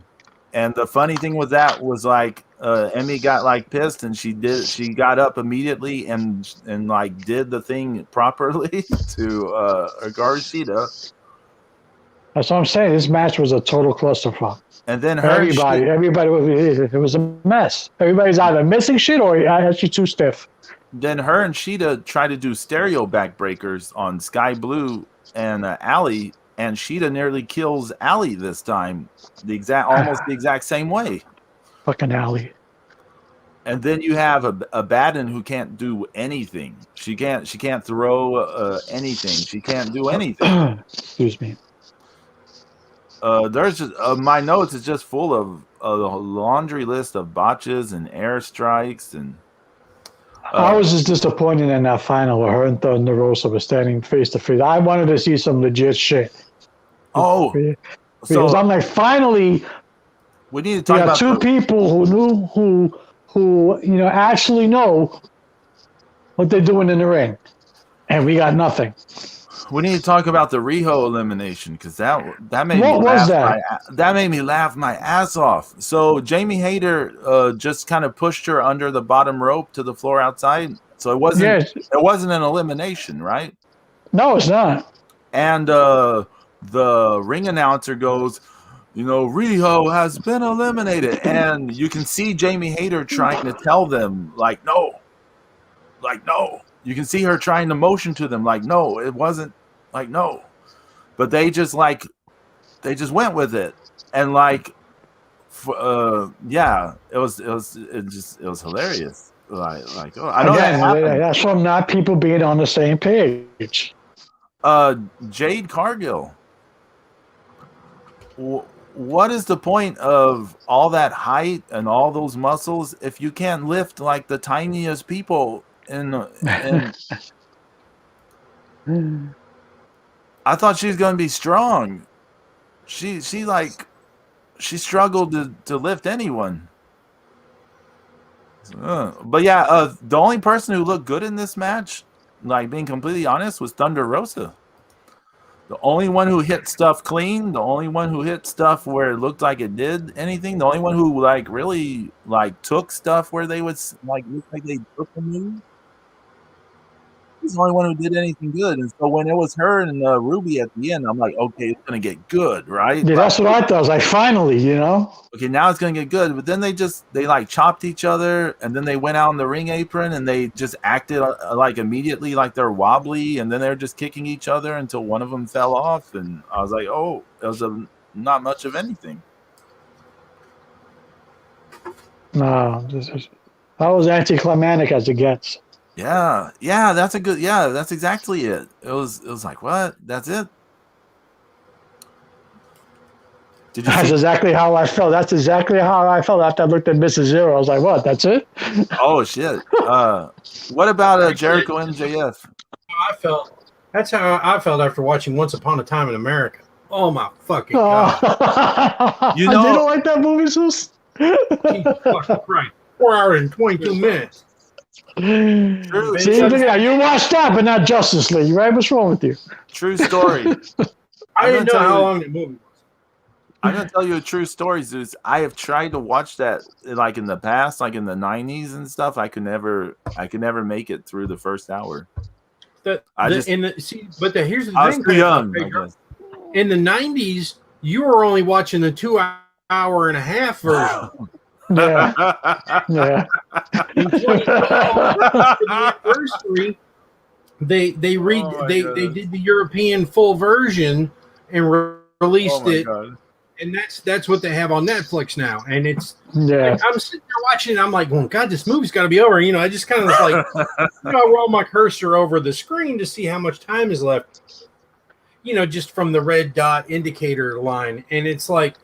And the funny thing with that was like Emi got like pissed and she got up immediately and like did the thing properly to Hikaru Shida. That's what I'm saying. This match was a total clusterfuck. And then everybody, it was a mess. Everybody's either missing shit or actually too stiff. Then her and Shida tried to do stereo backbreakers on Sky Blue and Allie, and Shida nearly kills Allie this time, almost the exact same way. Fucking Allie. And then you have a Baden who can't do anything. She can't throw anything. She can't do anything. Excuse me. There's just my notes is just full of a laundry list of botches and airstrikes and. I was just disappointed in that final where her and Thunder Rosa were standing face to face. I wanted to see some legit shit. Oh, because I'm like, finally, we need to talk about two people who actually know what they're doing in the ring, and we got nothing. We need to talk about the Riho elimination because that made that made me laugh my ass off. So Jamie Hayter just kind of pushed her under the bottom rope to the floor outside. So it wasn't an elimination, right? No, it's not. And the ring announcer goes, Riho has been eliminated, and you can see Jamie Hayter trying to tell them no. You can see her trying to motion to them no, it wasn't. No, but they just went with it, and it was hilarious. I know that's from not people being on the same page. Jade Cargill, what is the point of all that height and all those muscles if you can't lift like the tiniest people in I thought she was going to be strong. She struggled to lift anyone. But yeah, the only person who looked good in this match, being completely honest, was Thunder Rosa. The only one who hit stuff clean, the only one who hit stuff where it looked like it did anything, the only one who really took stuff where they would look like they took a move. He's the only one who did anything good. And so when it was her and Ruby at the end, I'm like, okay, it's going to get good, right? Yeah, that's what I thought. I was like, finally, Okay, now it's going to get good. But then they chopped each other, and then they went out on the ring apron, and they just acted immediately like they're wobbly, and then they're just kicking each other until one of them fell off. And I was like, oh, it was not much of anything. No, that was anticlimactic as it gets. Yeah, that's exactly it. It was like, what? That's it? That's exactly how I felt. That's exactly how I felt after I looked at Mrs. Zero. I was like, what? That's it? Oh, shit. What about Jericho MJF? That's how I felt after watching Once Upon a Time in America. Oh, my fucking God. You don't like that movie, Sus? Jesus fucking Christ. 4 hours and 22 minutes. True. See, you watched that, but not Justice League, right? What's wrong with you? True story. I didn't know how long the movie was. I'm gonna tell you a true story, Zeus. I have tried to watch that in the past, in the 90s and stuff. I could never make it through the first hour. Here's the thing. I was too young. In the 90s, you were only watching the 2 hour and a half version. Yeah. Yeah. In 2012, for the anniversary, they Oh my they goodness. did the European full version and Oh released my it, god. and that's what they have on Netflix now. And it's Yeah. like, I'm sitting there watching it, I'm like, well, God, this movie's got to be over. You know, I just kind of like, I roll my cursor over the screen to see how much time is left. You know, just from the red dot indicator line, and it's like,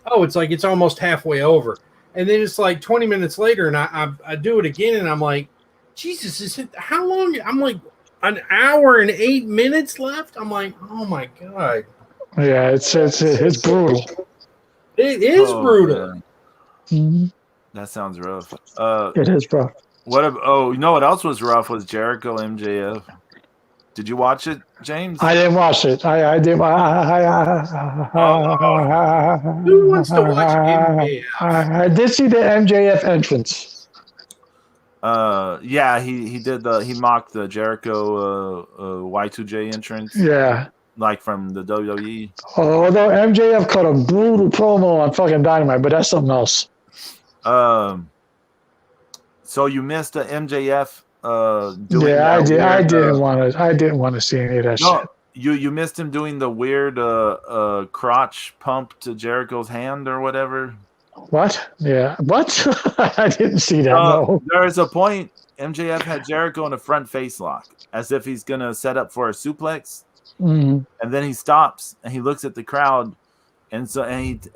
oh, it's like it's almost halfway over. And then it's like 20 minutes later, and I do it again, and I'm like, Jesus, is it how long? I'm like, an hour and 8 minutes left. I'm like, oh my God, Yeah. It's brutal. it is Oh, brutal. man. Mhm. That sounds rough. It is, bro. You know what else was rough was Jericho MJF. Did you watch it, James? I didn't watch it. I did. Who wants to watch MJF? I did see the MJF entrance. Yeah, he mocked the Jericho Y2J entrance, Yeah. like from the WWE. Although MJF cut a brutal promo on fucking Dynamite, but that's something else. So you missed the MJF doing Yeah, that I did. weird, I didn't want to see any of that shit. no, you missed him doing the weird crotch pump to Jericho's hand or whatever. What? Yeah. What? I didn't see that. No. There's a point MJF had Jericho in a front face lock, as if he's gonna set up for a suplex, Mm. and then he stops and he looks at the crowd, and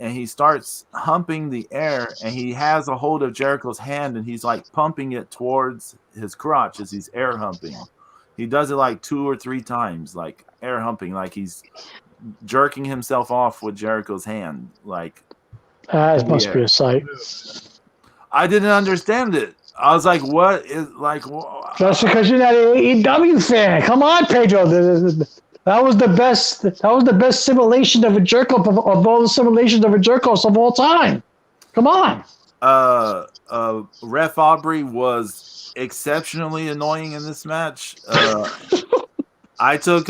he starts humping the air, and he has a hold of Jericho's hand, and he's like pumping it towards his crotch as he's air humping. He does it like 2 or 3 times, like air humping, like he's jerking himself off with Jericho's hand. Like, That must be a sight. I didn't understand it. I was like, "What is like?" That's because you're not an AEW fan. Come on, Pedro. That was the best. That was the best simulation of a jerk off of all the simulations of a jerk off of all time. Come on. Ref Aubrey was exceptionally annoying in this match. I took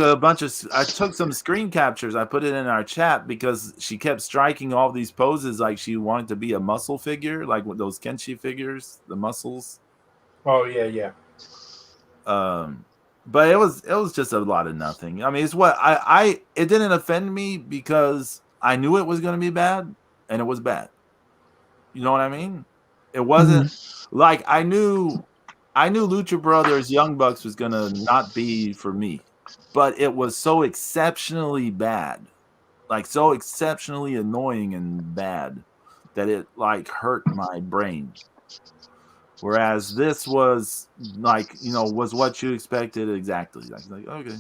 some screen captures. I put it in our chat because she kept striking all these poses like she wanted to be a muscle figure, like with those Kenshi figures, the muscles. Oh yeah. But it was just a lot of nothing. I mean, it's what it didn't offend me because I knew it was going to be bad, and it was bad. You know what I mean? It wasn't like I knew Lucha Brothers Young Bucks was going to not be for me, but it was so exceptionally bad, like so exceptionally annoying and bad that it like hurt my brain. Whereas this was like, was what you expected exactly. Like okay.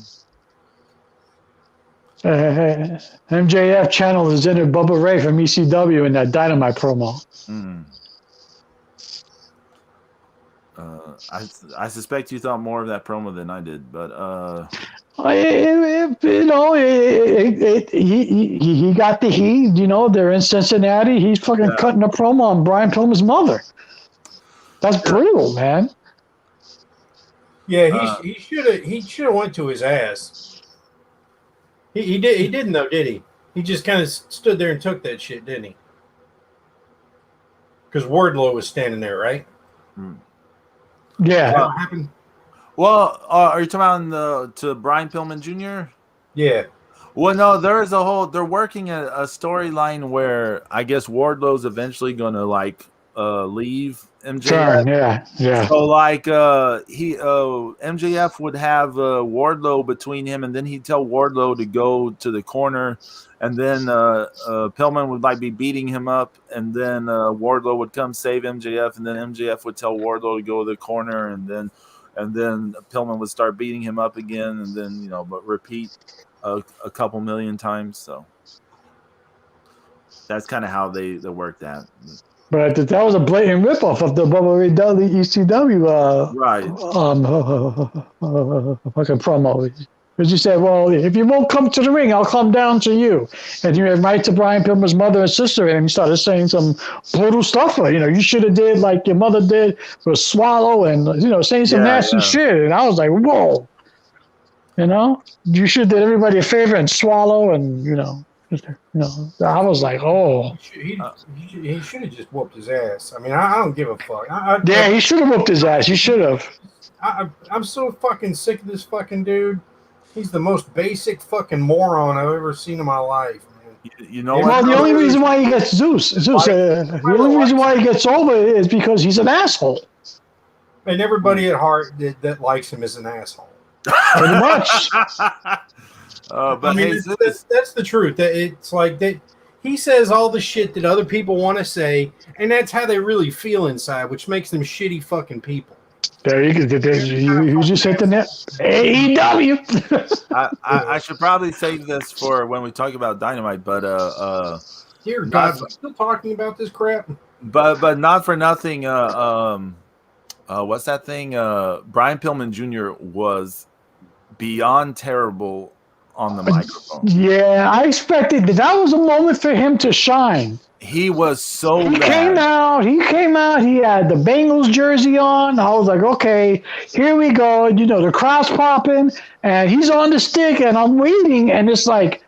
MJF channel is in Bubba Ray from ECW in that Dynamite promo. I suspect you thought more of that promo than I did, but he got the heat. They're in Cincinnati. He's fucking cutting a promo on Brian Pillman's mother. That's brutal, man. Yeah, he should have went to his ass. He didn't though, did he? He just kind of stood there and took that shit, didn't he? Because Wardlow was standing there, right? Yeah. What happened? Well, are you talking about to Brian Pillman Jr.? Yeah. Well, no, they're working a storyline where I guess Wardlow's eventually gonna like leave MJF. Yeah. So like MJF would have Wardlow between him, and then he'd tell Wardlow to go to the corner, and then Pillman would like be beating him up, and then Wardlow would come save MJF, and then MJF would tell Wardlow to go to the corner, and then Pillman would start beating him up again, and then but repeat a couple million times. So that's kind of how they work that. But that was a blatant ripoff of the Bubba Ray Dudley ECW fucking promo. Because you said, well, if you won't come to the ring, I'll come down to you. And you went right to Brian Pillman's mother and sister, and you started saying some brutal stuff. You should have did like your mother did with Swallow, and saying some nasty shit. And I was like, whoa. You should have did everybody a favor and Swallow, and I was like, oh. He should have just whooped his ass. I mean, I don't give a fuck. Yeah, he should have whooped his ass. He should have. I'm so fucking sick of this fucking dude. He's the most basic fucking moron I've ever seen in my life, man. You know Well, what? the only reason why he gets the only reason why he gets over it is because he's an asshole. And everybody at heart that likes him is an asshole. Pretty much. But I mean, hey, that's the truth. That it's like that he says all the shit that other people want to say, and that's how they really feel inside, which makes them shitty fucking people. There you just hit the net. AEW. I should probably save this for when we talk about Dynamite, but Dear God, we're still talking about this crap. But not for nothing. What's that thing? Brian Pillman Jr. was beyond terrible on the microphone. Yeah, I expected that was a moment for him to shine. He was so He bad. He came out. He had the Bengals jersey on. I was like, okay, here we go. You know, the crowd's popping, and he's on the stick, and I'm waiting, and it's like,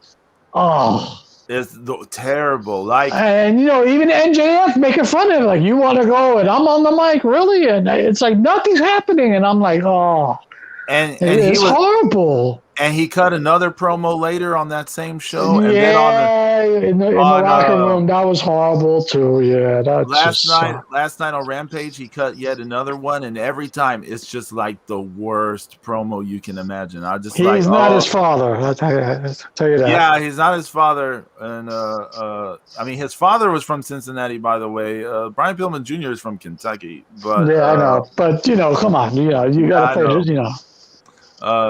oh. It's terrible. Like, and, you know, even NJF making fun of him, like, you want to go, and I'm on the mic, really? And it's like, nothing's happening, and I'm like, oh. And it's horrible. And he cut another promo later on that same show. And yeah, then in the locker room, that was horrible too. Yeah, that last night on Rampage, he cut yet another one, and every time it's just like the worst promo you can imagine. He's not his father. I'll tell you that. Yeah, he's not his father, and I mean, his father was from Cincinnati, by the way. Brian Pillman Jr. is from Kentucky, but yeah, I know. But you know, come on, you know, you got to play. You know.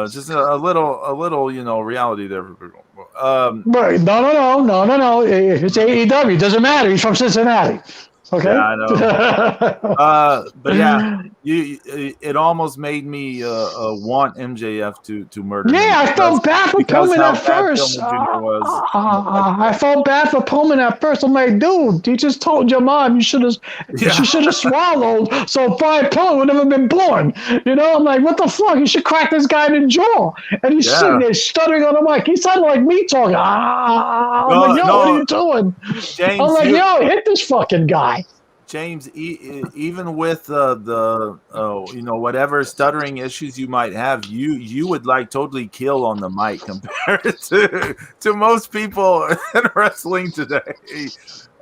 Just a little, you know, reality there for people. But no. It's AEW. It doesn't matter. He's from Cincinnati. Okay. Yeah, I know. But yeah, it almost made me want MJF to murder. Yeah, I felt bad for Pillman at first. I felt bad for Pillman at first. I'm like, dude, he just told your mom you should have swallowed, so Brian Pillman would never been born. You know, I'm like, what the fuck? You should crack this guy in the jaw. And he's sitting there stuttering on the mic. He sounded like me talking. I'm like, yo, what are you doing? James, I'm like, yo, hit this fucking guy. James, even with the you know, whatever stuttering issues you might have, you would like totally kill on the mic compared to most people in wrestling today.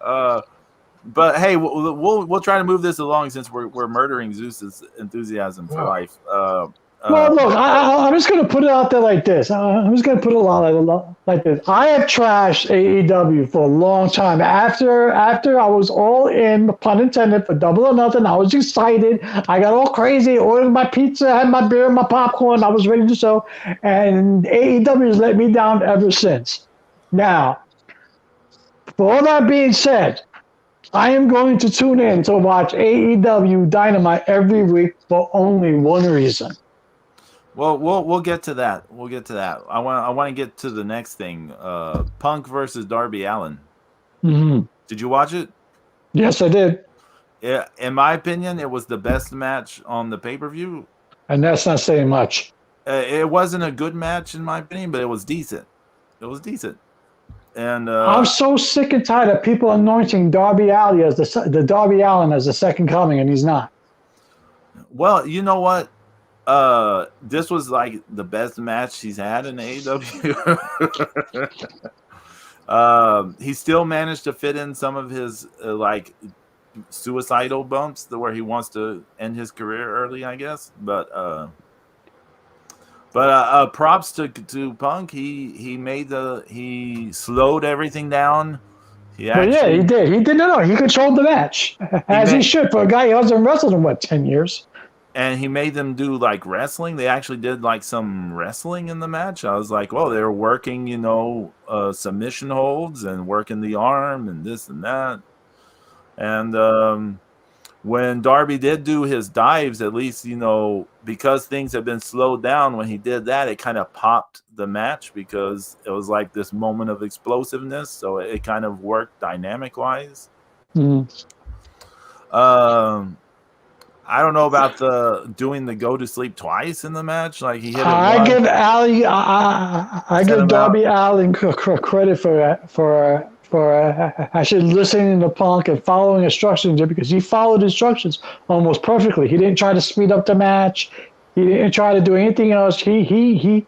But hey, we'll try to move this along since we're murdering Zeus's enthusiasm for life. Well, look, I'm just going to put it out there like this. I'm just going to put it a lot like this. I have trashed AEW for a long time. After I was all in, pun intended, for Double or Nothing, I was excited. I got all crazy, ordered my pizza, had my beer, my popcorn. I was ready to show. And AEW has let me down ever since. Now, for all that being said, I am going to tune in to watch AEW Dynamite every week for only one reason. Well, we'll get to that. We'll get to that. I want to get to the next thing. Punk versus Darby Allin. Mm-hmm. Did you watch it? Yes, I did. Yeah, in my opinion, it was the best match on the pay-per-view. And that's not saying much. It wasn't a good match in my opinion, but it was decent. It was decent. And I'm so sick and tired of people anointing Darby Allin as the Darby Allin as the second coming, and he's not. Well, you know what? This was like the best match he's had in AEW. He still managed to fit in some of his like suicidal bumps where he wants to end his career early, I guess. But props to Punk. He slowed everything down. He did. He did. No, he controlled the match as he should for a guy who hasn't wrestled in 10 years. And he made them do like wrestling. They actually did like some wrestling in the match. I was like, well, they were working, you know, submission holds and working the arm and this and that. And when Darby did do his dives, at least, you know, because things have been slowed down, when he did that, it kind of popped the match because it was like this moment of explosiveness. So it kind of worked dynamic wise. Mm-hmm. I don't know about the doing the go to sleep twice in the match. Like he hit it I once, give Ali, I sent give him out. Darby Allin credit for actually listening to Punk and following instructions because he followed instructions almost perfectly. He didn't try to speed up the match. He didn't try to do anything else. He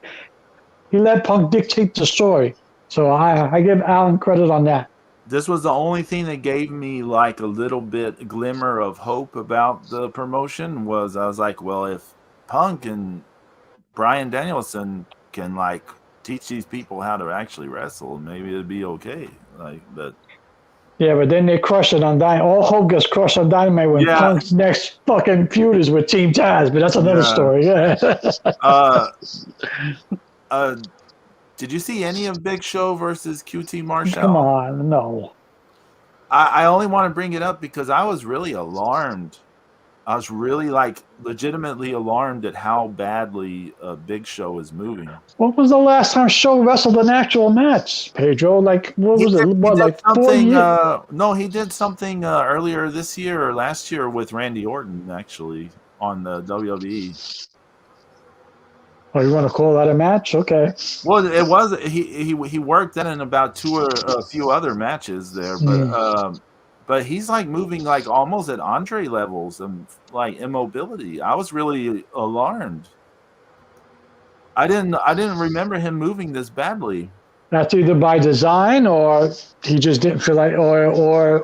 let Punk dictate the story. So I give Allen credit on that. This was the only thing that gave me like a little bit glimmer of hope about the promotion was I was like, well, if Punk and Bryan Danielson can like teach these people how to actually wrestle, maybe it'd be okay. Like, but Yeah, but then they crushed it on Dynamite. All hope gets crushed on Dynamite when yeah, Punk's next fucking feud is with Team Taz. But that's another yeah. story. Yeah. Uh, uh, did you see any of Big Show versus QT Come Marshall? on, no. I only want to bring it up because I was really alarmed. I was really like legitimately alarmed at how badly Big Show is moving. What was the last time Show wrestled an actual match, Pedro? Like, what was it? He What, did like 4 something. years? No, he did something earlier this year or last year with Randy Orton, actually, on the WWE. Oh, you want to call that a match? Okay. Well, it was he worked that in about two or a few other matches there, but he's like moving like almost at Andre levels and like immobility. I was really alarmed. I didn't remember him moving this badly. That's either by design or he just didn't feel like, or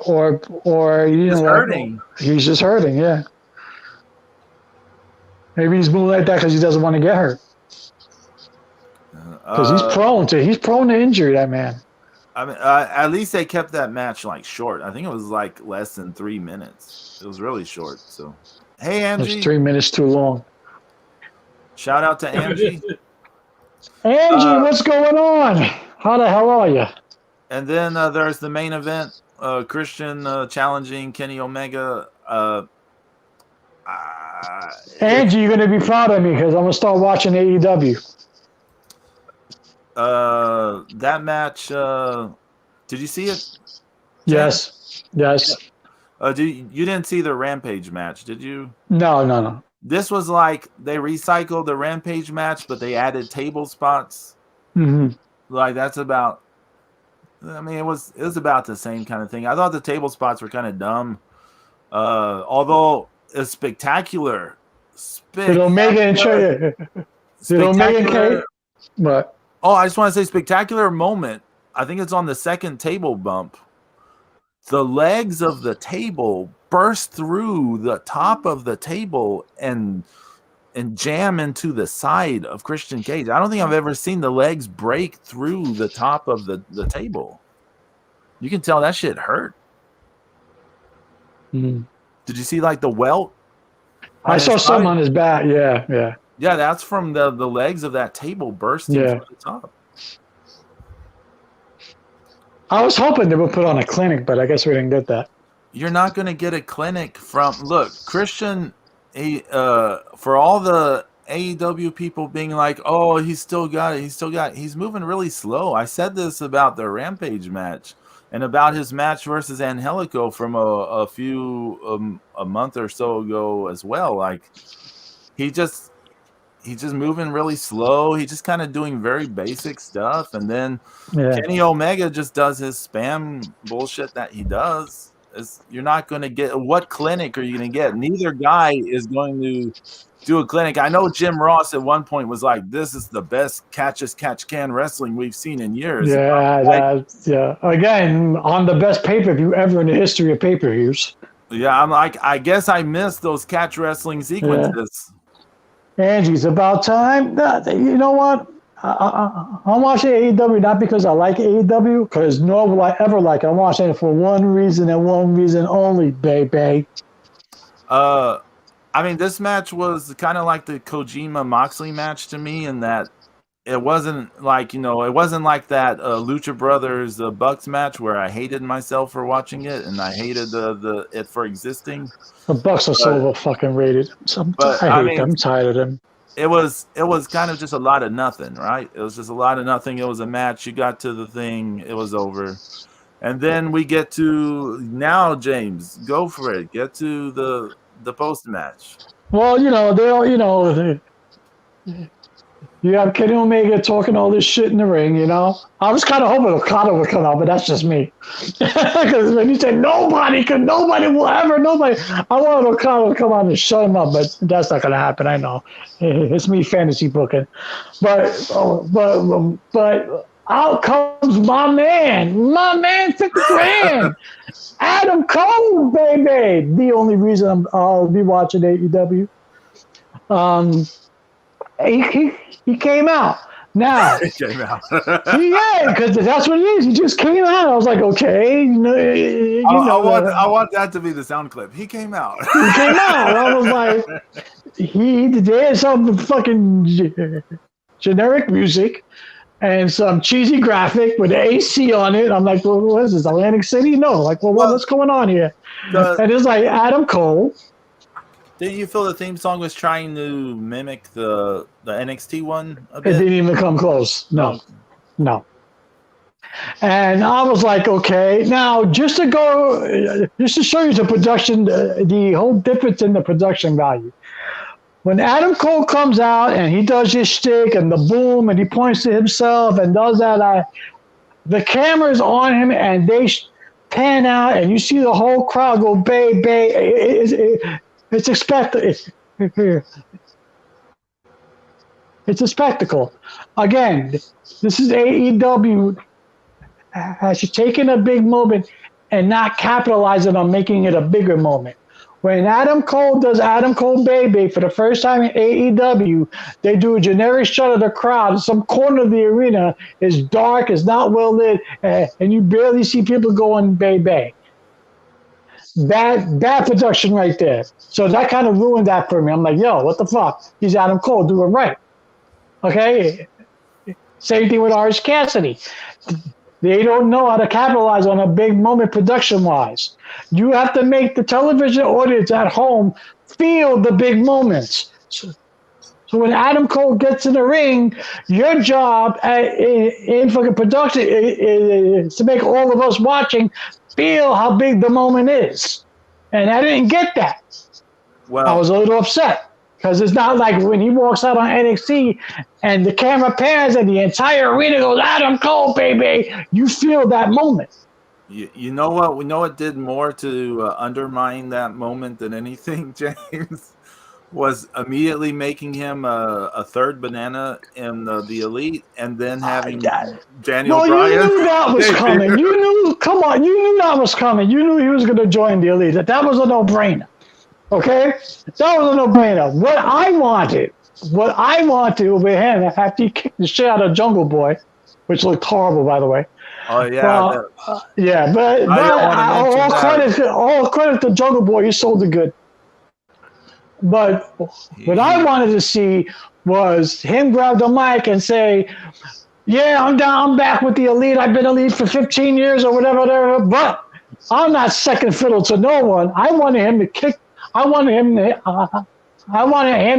you know, Just like hurting. he's just hurting. Yeah. Maybe he's moving like that because he doesn't want to get hurt. Because he's prone to injury. That man. I mean, at least they kept that match like short. I think it was like less than 3 minutes. It was really short. So, hey Angie, That's 3 minutes too long. shout out to Angie. Angie, what's going on? How the hell are you? And then there's the main event: Christian challenging Kenny Omega. Angie, you're gonna be proud of me because I'm gonna start watching AEW. That match. Did you see it? Yes. Yes. You didn't see the Rampage match, did you? No. This was like they recycled the Rampage match, but they added table spots. Mm-hmm. Like that's about. I mean, it was about the same kind of thing. I thought the table spots were kind of dumb. Although it's spectacular. Did Omega and did Omega and Kate? What? Oh, I just want to say spectacular moment. I think it's on the second table bump. The legs of the table burst through the top of the table and jam into the side of Christian Cage. I don't think I've ever seen the legs break through the top of the table. You can tell that shit hurt. Mm. Did you see like the welt? I saw some on his back. Yeah. Yeah, that's from the legs of that table bursting through the top. I was hoping they would put on a clinic, but I guess we didn't get that. You're not going to get a clinic from Christian. For all the AEW people being like, "Oh, he's still got it. He's moving really slow." I said this about the Rampage match and about his match versus Angelico from a month or so ago as well. Like he's just moving really slow. He's just kind of doing very basic stuff. And then Kenny Omega just does his spam bullshit that he does. You're not going to get, what clinic are you going to get? Neither guy is going to do a clinic. I know Jim Ross at one point was like, this is the best catch-as-catch-can wrestling we've seen in years. Yeah. Again, on the best pay-per-view ever in the history of pay-per-views. Yeah, I'm like, I guess I missed those catch wrestling sequences. Angie, it's about time. You know what? I'm watching AEW not because I like AEW, because nor will I ever like it. I'm watching it for one reason and one reason only, baby. I mean, this match was kind of like the Kojima Moxley match to me, in that it wasn't like, it wasn't like that Lucha Brothers Bucks match where I hated myself for watching it and I hated it for existing. The Bucks are so fucking rated. I'm tired of them. It was kind of just a lot of nothing, right? It was just a lot of nothing. It was a match. You got to the thing. It was over. And then we get to now, James, go for it. Get to the post match? Well, you have Kenny Omega talking all this shit in the ring, I was kind of hoping Okada would come out, but that's just me. Because when you say nobody will ever, I wanted Okada to come out and shut him up, but that's not going to happen. I know. It's me fantasy booking. But out comes my man, 50 grand. Adam Cole, baby. The only reason I'll be watching AEW. He came out. Now, It came out. yeah, because that's what it is. He just came out. I was like, okay, I want that to be the sound clip. He came out. He came out. I was like, he did some fucking generic music and some cheesy graphic with AC on it. I'm like, well, what is this, Atlantic City? No. Like, well, what's going on here? And it's like Adam Cole. Didn't you feel the theme song was trying to mimic the NXT one a bit? It didn't even come close. No. And I was like, okay. Now, just to show you the production, the whole difference in the production value. When Adam Cole comes out and he does his shtick and the boom and he points to himself and does that, the camera's on him and they pan out and you see the whole crowd go, bay, bay. It's expected. It's a spectacle. Again, this is AEW has taken a big moment and not capitalizing on making it a bigger moment. When Adam Cole does Adam Cole Baby for the first time in AEW, they do a generic shot of the crowd. Some corner of the arena is dark, is not well lit, and you barely see people going Baby. That production right there. So that kind of ruined that for me. I'm like, yo, what the fuck? He's Adam Cole, do it right. Okay? Same thing with Orange Cassidy. They don't know how to capitalize on a big moment production-wise. You have to make the television audience at home feel the big moments. So when Adam Cole gets in the ring, your job in fucking production is to make all of us watching feel how big the moment is. And I didn't get that. Well, I was a little upset because it's not like when he walks out on NXT and the camera pans and the entire arena goes, Adam Cole, baby. You feel that moment. You know what? We know it did more to undermine that moment than anything, James, was immediately making him a third banana in the Elite and then having Daniel Bryan. You knew that was coming. You knew that was coming. You knew he was going to join the Elite. That was a no-brainer. Okay? That was a no-brainer. What I wanted with him after he kicked the shit out of Jungle Boy, which looked horrible, by the way. Oh, yeah. But all credit to Jungle Boy. He sold it good. But what I wanted to see was him grab the mic and say, yeah, I'm back with the Elite. I've been Elite for 15 years or whatever, but I'm not second fiddle to no one. I wanted him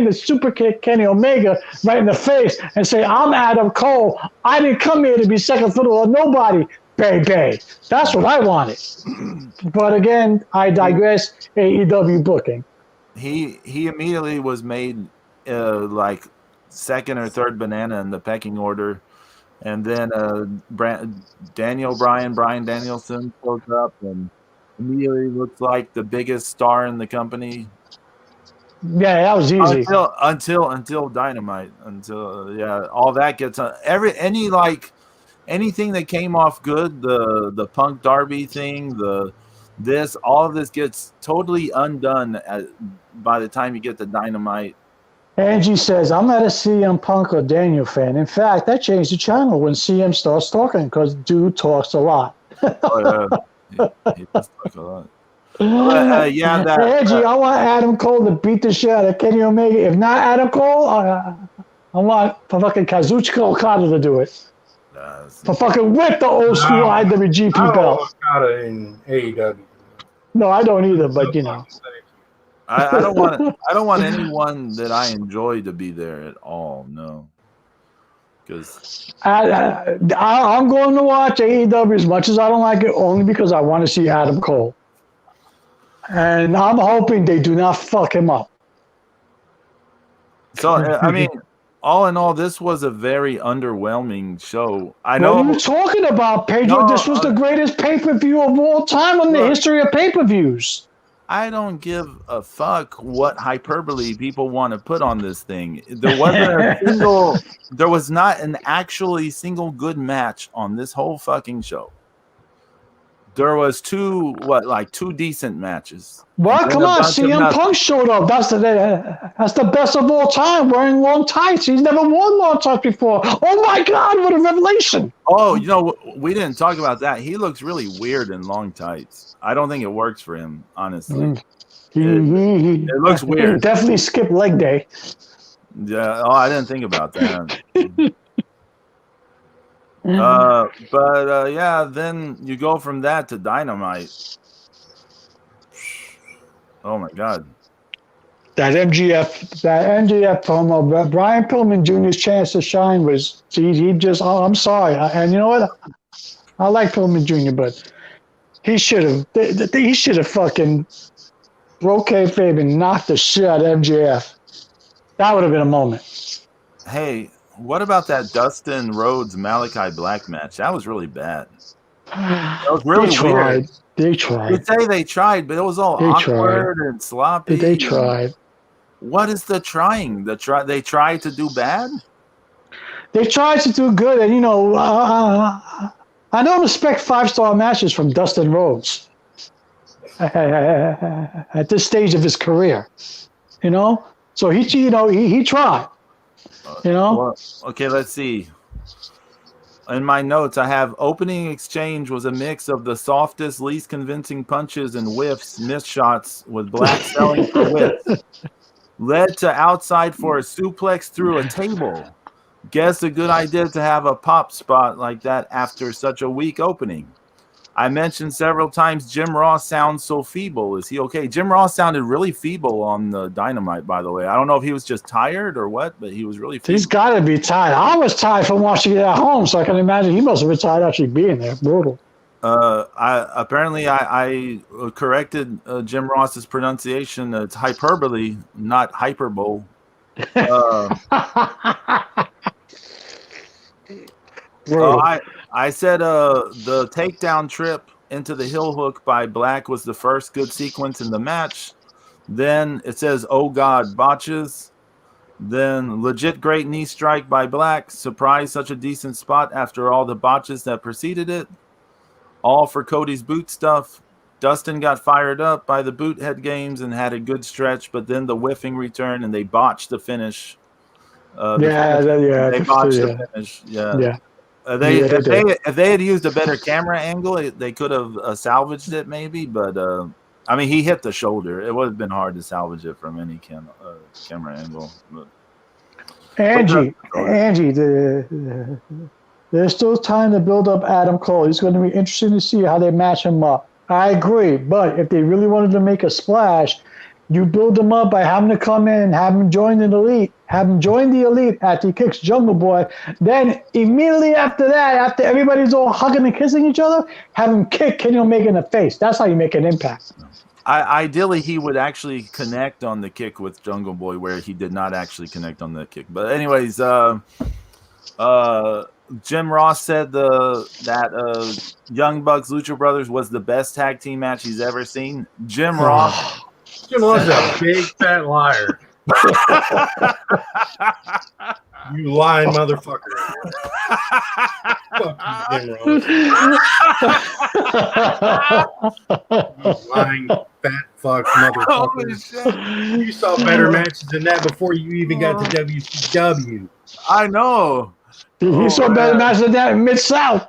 to super kick Kenny Omega right in the face and say, I'm Adam Cole. I didn't come here to be second fiddle to nobody, baby. That's what I wanted. But again, I digress. AEW booking. He immediately was made like second or third banana in the pecking order, and then Brian Danielson shows up and immediately looks like the biggest star in the company. Yeah, that was easy. Until Dynamite, all that gets anything that came off good, the Punk Darby thing, all of this gets totally undone by the time you get to Dynamite. Angie says, I'm not a CM Punk or Daniel fan. In fact, I changed the channel when CM starts talking because dude talks a lot. Oh, yeah. He does talk a lot. Angie, I want Adam Cole to beat the shit out of Kenny Omega. If not Adam Cole, I want fucking Kazuchika Okada to do it. For fucking with the old school IWGP belt. Okada in AEW. No, I don't either, but you know. I don't want anyone that I enjoy to be there at all. No, because I'm going to watch AEW as much as I don't like it, only because I want to see Adam Cole. And I'm hoping they do not fuck him up. So I mean, all in all, this was a very underwhelming show. I What are know. you talking about, Pedro? No, This was the greatest pay-per-view of all time in the Look. history of pay-per-views. I don't give a fuck what hyperbole people want to put on this thing. There was not an actually single good match on this whole fucking show. There was two decent matches. Well, And then come a on, bunch of CM nothing. Punk showed up. That's the best of all time, wearing long tights. He's never worn long tights before. Oh my God, what a revelation! Oh, we didn't talk about that. He looks really weird in long tights. I don't think it works for him, honestly. It looks weird. He definitely skipped leg day. Yeah. Oh, I didn't think about that. But then you go from that to Dynamite. Oh my God. That MGF promo, Brian Pillman Jr.'s chance to shine was he just. Oh, I'm sorry, and you know what? I like Pillman Jr., but he should have fucking broke kayfabe and knocked the shit out of MJF. That would have been a moment. Hey, what about that Dustin Rhodes Malachi Black match? That was really bad. That was really weird. They tried. You say they tried, but it was all awkward and sloppy. They tried. What is the trying? They tried to do bad? They tried to do good, and I don't expect 5-star matches from Dustin Rhodes at this stage of his career. So he tried. Well, okay, let's see. In my notes, I have opening exchange was a mix of the softest, least convincing punches and whiffs, missed shots with Black selling for whiffs. Led to outside for a suplex through a table. Guess a good idea to have a pop spot like that after such a weak opening. I mentioned several times Jim Ross sounds so feeble. Is he okay? Jim Ross sounded really feeble on the Dynamite, by the way. I don't know if he was just tired or what, but he was really feeble. He's got to be tired. I was tired from watching it at home, so I can imagine he must have been tired actually being there. Brutal. I corrected Jim Ross's pronunciation. It's hyperbole, not hyperbole. I said the takedown trip into the heel hook by Black was the first good sequence in the match. Then it says, "Oh God, botches." Then legit great knee strike by Black. Surprise, such a decent spot after all the botches that preceded it. All for Cody's boot stuff. Dustin got fired up by the boot head games and had a good stretch, but then the whiffing return and they botched the finish. They botched the finish. Yeah. If they had used a better camera angle, they could have salvaged it maybe. But I mean, he hit the shoulder. It would have been hard to salvage it from any camera angle. But, Angie, there's still time to build up Adam Cole. It's going to be interesting to see how they match him up. I agree, but if they really wanted to make a splash, you build him up by having to come in, have him join the elite, after he kicks Jungle Boy. Then immediately after that, after everybody's all hugging and kissing each other, have him kick Kenny Omega in the face. That's how you make an impact. Ideally, he would actually connect on the kick with Jungle Boy, where he did not actually connect on the kick. But anyways, Jim Ross said that Young Bucks Lucha Brothers was the best tag team match he's ever seen. Jim Ross is a big fat liar. You lying motherfucker. Fuck you, Jim Ross. You lying fat fuck motherfucker. You saw better matches than that before you even got to WCW. I know. He saw better matches than that in Mid-South.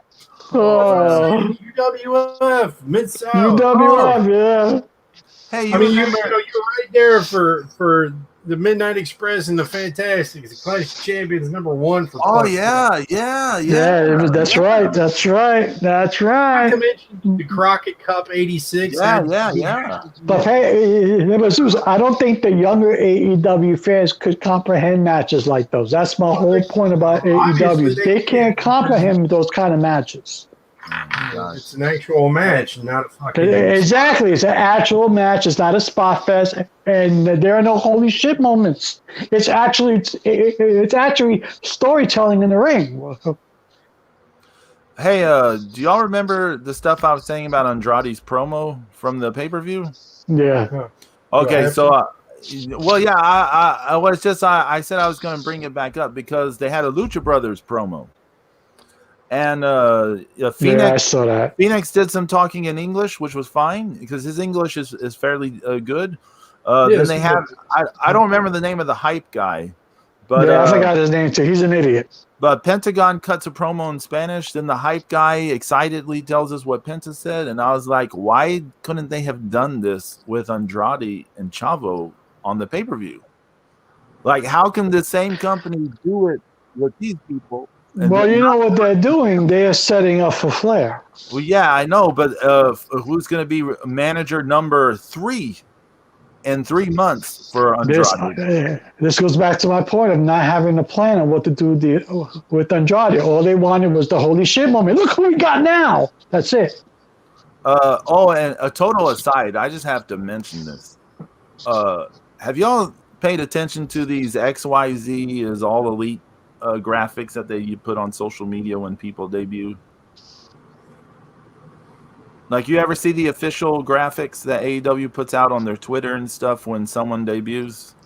UWF, Mid-South. UWF, yeah. Hey, you're right there for the Midnight Express and the Fantastics, the Clash of Champions #1 for. Oh yeah. That's right. Not to mention the Crockett Cup '86. Yeah. But hey, I don't think the younger AEW fans could comprehend matches like those. That's my whole point about AEW. They can't comprehend those kind of matches. It's an actual match, not a fucking. Exactly, it's an actual match. It's not a spot fest, and there are no holy shit moments. It's actually storytelling in the ring. Hey, do y'all remember the stuff I was saying about Andrade's promo from the pay-per-view? Yeah. Okay, so, well, yeah, I was just, I said I was going to bring it back up because they had a Lucha Brothers promo. And Phoenix, Yeah, I saw that. Phoenix did some talking in English, which was fine because his English is fairly good. Then they have, I don't remember the name of the hype guy. But, yeah, I forgot his name too. He's an idiot. But Pentagon cuts a promo in Spanish. Then the hype guy excitedly tells us what Penta said. And I was like, why couldn't they have done this with Andrade and Chavo on the pay-per-view? Like, how can the same company do it with these people? Well, you know what they're doing? They are setting up for Flair. Well, yeah, I know. But who's going to be manager number 3 in 3 months for Andrade? This goes back to my point of not having a plan on what to do with Andrade. All they wanted was the holy shit moment. Look who we got now. That's it. And a total aside, I just have to mention this. Have y'all paid attention to these XYZ is all elite graphics that you put on social media when people debut? Like, you ever see the official graphics that AEW puts out on their Twitter and stuff when someone debuts?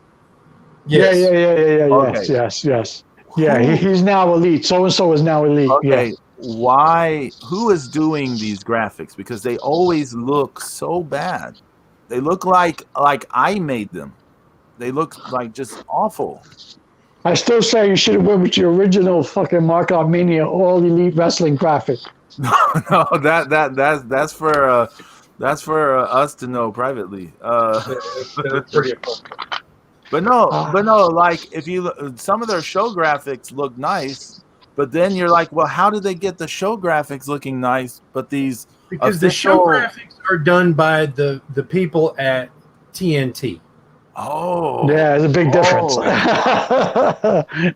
Yes. Yeah. Okay. Yes. Yeah, he's now elite. So-and-so is now elite. Okay. Yeah. Why? Who is doing these graphics? Because they always look so bad. They look like I made them. They look like just awful. I still say you should have went with your original fucking Markout Mania All Elite Wrestling graphic. No, that's for us to know privately. But no, like if you some of their show graphics look nice, but then you're like, well, how did they get the show graphics looking nice? But these because the show graphics are done by the people at TNT. Oh, yeah, there's a big difference.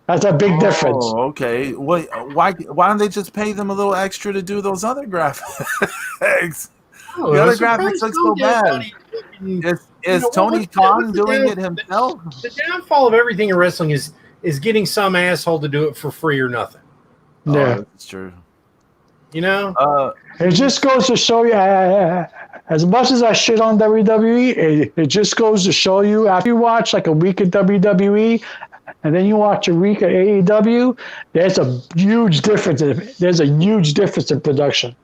That's a big difference. Okay. Why don't they just pay them a little extra to do those other graphics? The other graphics look so bad. Is Tony Khan doing it himself? The downfall of everything in wrestling is getting some asshole to do it for free or nothing. Yeah, that's true. You know, it just goes to show you. As much as I shit on WWE, it just goes to show you after you watch like a week of WWE and then you watch a week of AEW, there's a huge difference. There's a huge difference in production.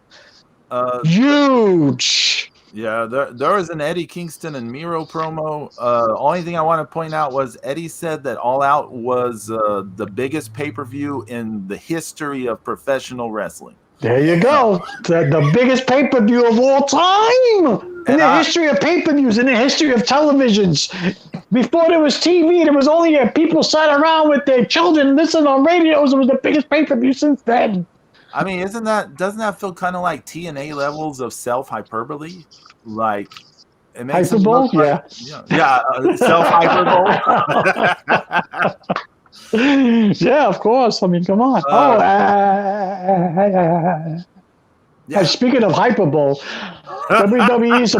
Huge. Yeah, there was an Eddie Kingston and Miro promo. Only thing I want to point out was Eddie said that All Out was the biggest pay-per-view in the history of professional wrestling. There you go. The biggest pay-per-view of all time in the history of pay-per-views, in the history of televisions. Before there was TV, there was only people sat around with their children listening on radios. It was the biggest pay-per-view since then. I mean, doesn't that feel kind of like TNA levels of self-hyperbole? Like, it makes hyperbole? Yeah, self-hyperbole. Yeah, of course. I mean, come on. Speaking of hyperbole, WWE is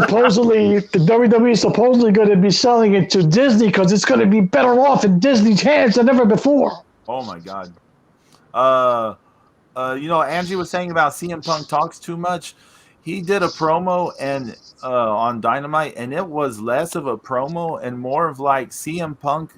supposedly going to be selling it to Disney because it's going to be better off in Disney's hands than ever before. Oh my God. Angie was saying about CM Punk talks too much. He did a promo and on Dynamite, and it was less of a promo and more of like CM Punk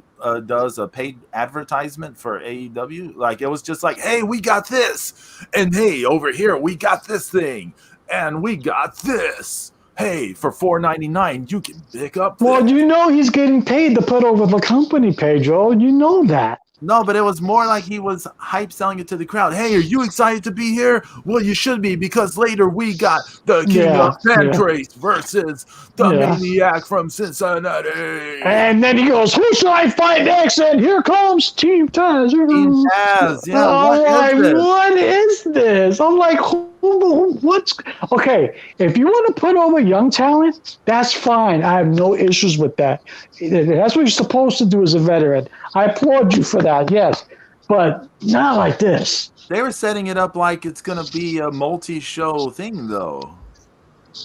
does a paid advertisement for AEW. Like, it was just like, hey, we got this, and hey, over here we got this thing, and we got this. Hey, for $4.99 you can pick up this. Well, you know he's getting paid to put over the company, Pedro. You know that. No, but it was more like he was hype selling it to the crowd. Hey, are you excited to be here? Well, you should be, because later we got the King of Pancrase versus the Maniac from Cincinnati. And then he goes, who should I fight next? And here comes Team Taz. Team Taz, yeah. What is this? I'm like, what's... Okay, if you want to put over young talent, that's fine. I have no issues with that. That's what you're supposed to do as a veteran. I applaud you for that, yes. but not like this. They were setting it up like it's gonna be a multi-show thing, though.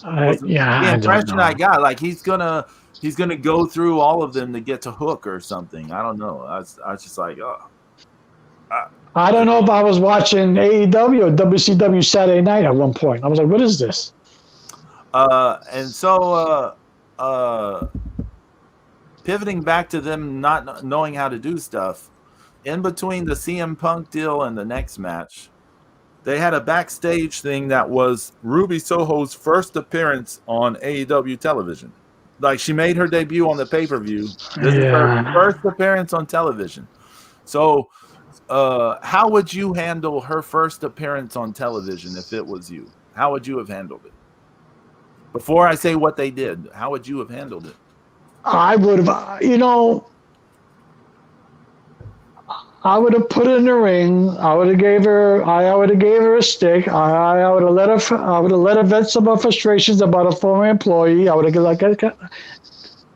Yeah, The I don't impression I know. got, like he's gonna go through all of them to get to Hook or something. I don't know. I was just like, oh. I don't know if I was watching AEW or WCW Saturday Night at one point. I was like, what is this? And so pivoting back to them not knowing how to do stuff, in between the CM Punk deal and the next match, they had a backstage thing that was Ruby Soho's first appearance on AEW television. Like, she made her debut on the pay-per-view. This is her first appearance on television. So how would you handle her first appearance on television if it was you? How would you have handled it? Before I say what they did, how would you have handled it? I would have, I would have put her in the ring. I would have gave her a stick. I would have let her vent some of her frustrations about a former employee. I would have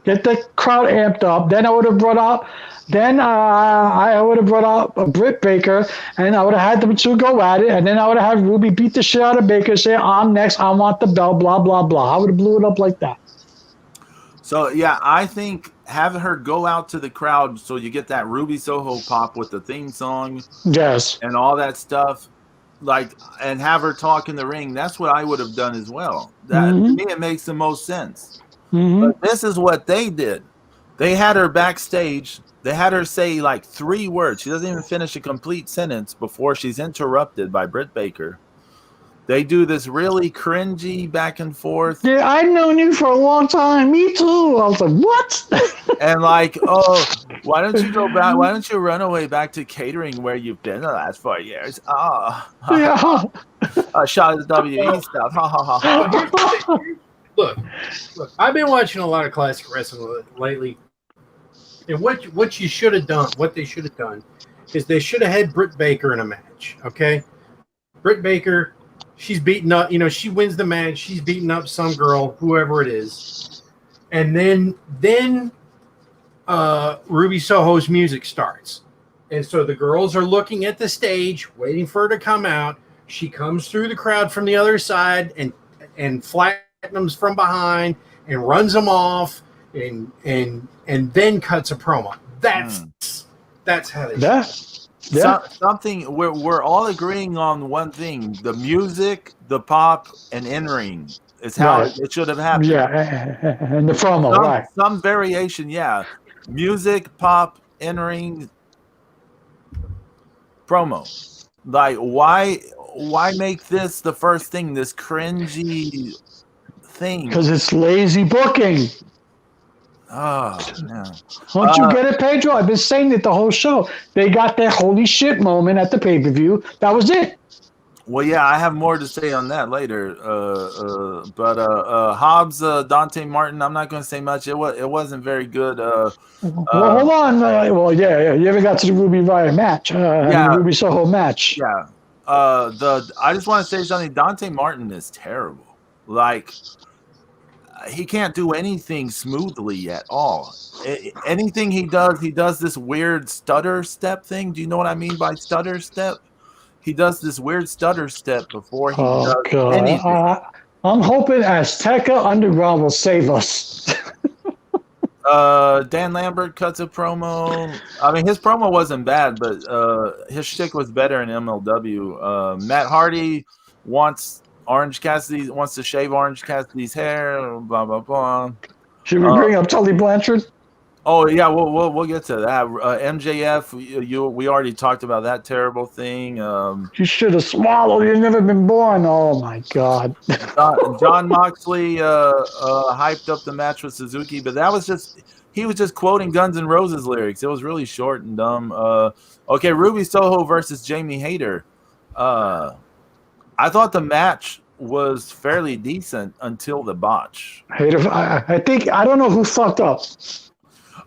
get the crowd amped up. Then I would have brought out. Then I would have brought out a Britt Baker, and I would have had them two go at it. And then I would have had Ruby beat the shit out of Baker, say, "I'm next. I want the belt." Blah blah blah. I would have blew it up like that. So yeah, I think having her go out to the crowd so you get that Ruby Soho pop with the theme song, yes, and all that stuff, like, and have her talk in the ring. That's what I would have done as well. That to me, it makes the most sense. But this is what they did. They had her backstage. They had her say like 3 words. She doesn't even finish a complete sentence before she's interrupted by Britt Baker. They do this really cringy back and forth. Yeah, I've known you for a long time. Me too. I was like, what? And like, oh, why don't you go back? Why don't you run away back to catering where you've been the last 4 years? Yeah. A shot at the WE stuff. Ha ha ha. Look, I've been watching a lot of classic wrestling lately. And what you should have done, what they should have done, is they should have had Britt Baker in a match, okay? Britt Baker, she's beating up, she wins the match. She's beating up some girl, whoever it is. And then Ruby Soho's music starts. And so the girls are looking at the stage, waiting for her to come out. She comes through the crowd from the other side and flattens from behind and runs them off and then cuts a promo. That's how they do it. Something we're all agreeing on one thing: the music, the pop, and in-ring is how it should have happened. Yeah, and the promo, right? Some variation, yeah. Music, pop, in-ring, promo. Like, why make this the first thing? This cringy thing? Because it's lazy booking. Oh, yeah. Don't you get it, Pedro? I've been saying it the whole show. They got their holy shit moment at the pay-per-view. That was it. Well, yeah, I have more to say on that later. But Hobbs, Dante Martin, I'm not going to say much. It wasn't very good. Well, hold on. Yeah. You ever got to the Ruby Riott match? The Ruby Soho match. Yeah. I just want to say something. Dante Martin is terrible. Like, he can't do anything smoothly at all. Anything he does this weird stutter step thing. Do you know what I mean by stutter step? He does this weird stutter step before he does anything. I'm hoping Azteca Underground will save us. Dan Lambert cuts a promo. I mean, his promo wasn't bad, but his shtick was better in MLW. Matt Hardy wants to shave Orange Cassidy's hair. Blah blah blah. Should we bring up Tully Blanchard? Oh yeah, we'll get to that. MJF, we already talked about that terrible thing. You should have swallowed. You've never been born. Oh my God. John Moxley hyped up the match with Suzuki, but he was just quoting Guns N' Roses lyrics. It was really short and dumb. Okay, Ruby Soho versus Jamie Hayter. I thought the match was fairly decent until the botch. Hayter, I don't know who fucked up.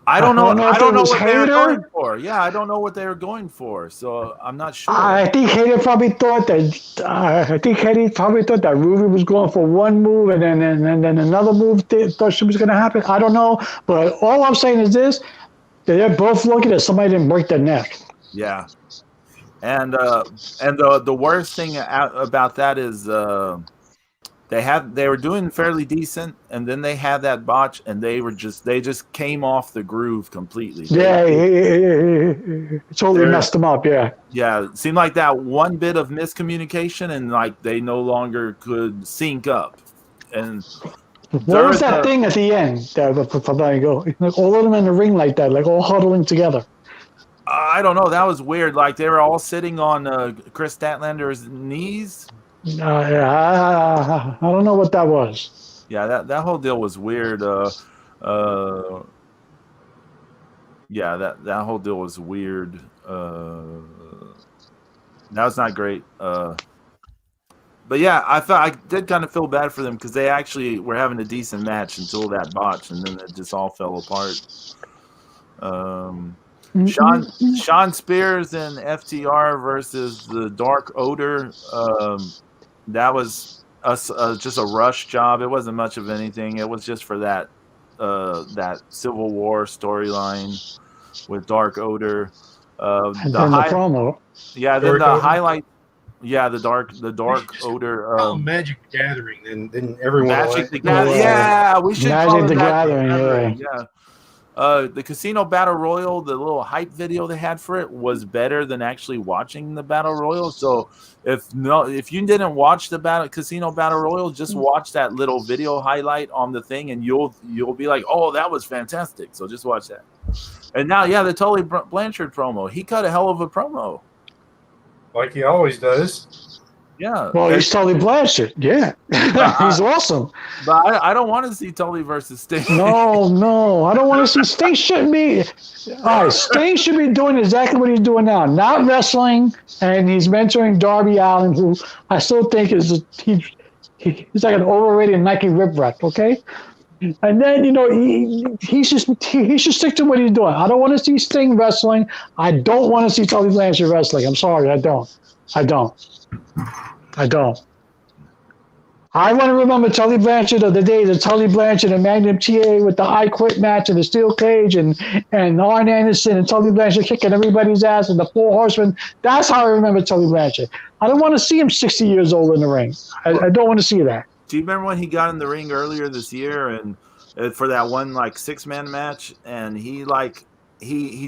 I don't know what they were going for. Yeah, I don't know what they were going for, so I'm not sure. I think Hayter probably thought that Ruby was going for one move and then another move thought she was going to happen. I don't know, but all I'm saying is this: they're both looking at somebody didn't break their neck. Yeah, and the worst thing about that is they were doing fairly decent, and then they had that botch, and they just came off the groove completely. It totally messed them up. Yeah. Yeah, it seemed like that one bit of miscommunication, and like they no longer could sync up. And what was that thing at the end? Like all of them in the ring like that, like all huddling together. I don't know. That was weird. Like they were all sitting on Chris Statlander's knees. I don't know what that was. Yeah, that whole deal was weird. Yeah, that whole deal was weird. That was not great. But yeah, I did kind of feel bad for them because they actually were having a decent match until that botch, and then it just all fell apart. Sean Spears and FTR versus the Dark Odor. That was just a rush job. It wasn't much of anything. It was just for that Civil War storyline with Dark Odor. And then the promo. Yeah, then the highlight. Yeah, the dark odor. Magic the Gathering. Then everyone. Magic the Gathering. Yeah, we should call it the Gathering. Yeah. The Casino Battle Royal, the little hype video they had for it was better than actually watching the Battle Royal. So if you didn't watch the Casino Battle Royal, just watch that little video highlight on the thing, and you'll be like, oh, that was fantastic. So just watch that. And now, yeah, the Tully Blanchard promo. He cut a hell of a promo. Like he always does. Yeah. Well, he's Tully Blanchard. Yeah. He's awesome. But I don't want to see Tully versus Sting. No. I don't want to see Sting. Shouldn't be. All right, Sting should be doing exactly what he's doing now. Not wrestling, and he's mentoring Darby Allin, who I still think he's like an overrated Nike rip wreck, okay? And then, he should stick to what he's doing. I don't want to see Sting wrestling. I don't want to see Tully Blanchard wrestling. I'm sorry, I don't. I want to remember Tully Blanchard of the days of Tully Blanchard and Magnum TA with the I Quit match and the steel cage and Arn Anderson and Tully Blanchard kicking everybody's ass and the Four Horsemen. That's how I remember Tully Blanchard. I don't want to see him 60 years old in the ring. I don't want to see that. Do you remember when he got in the ring earlier this year and for that one like 6-man match, and he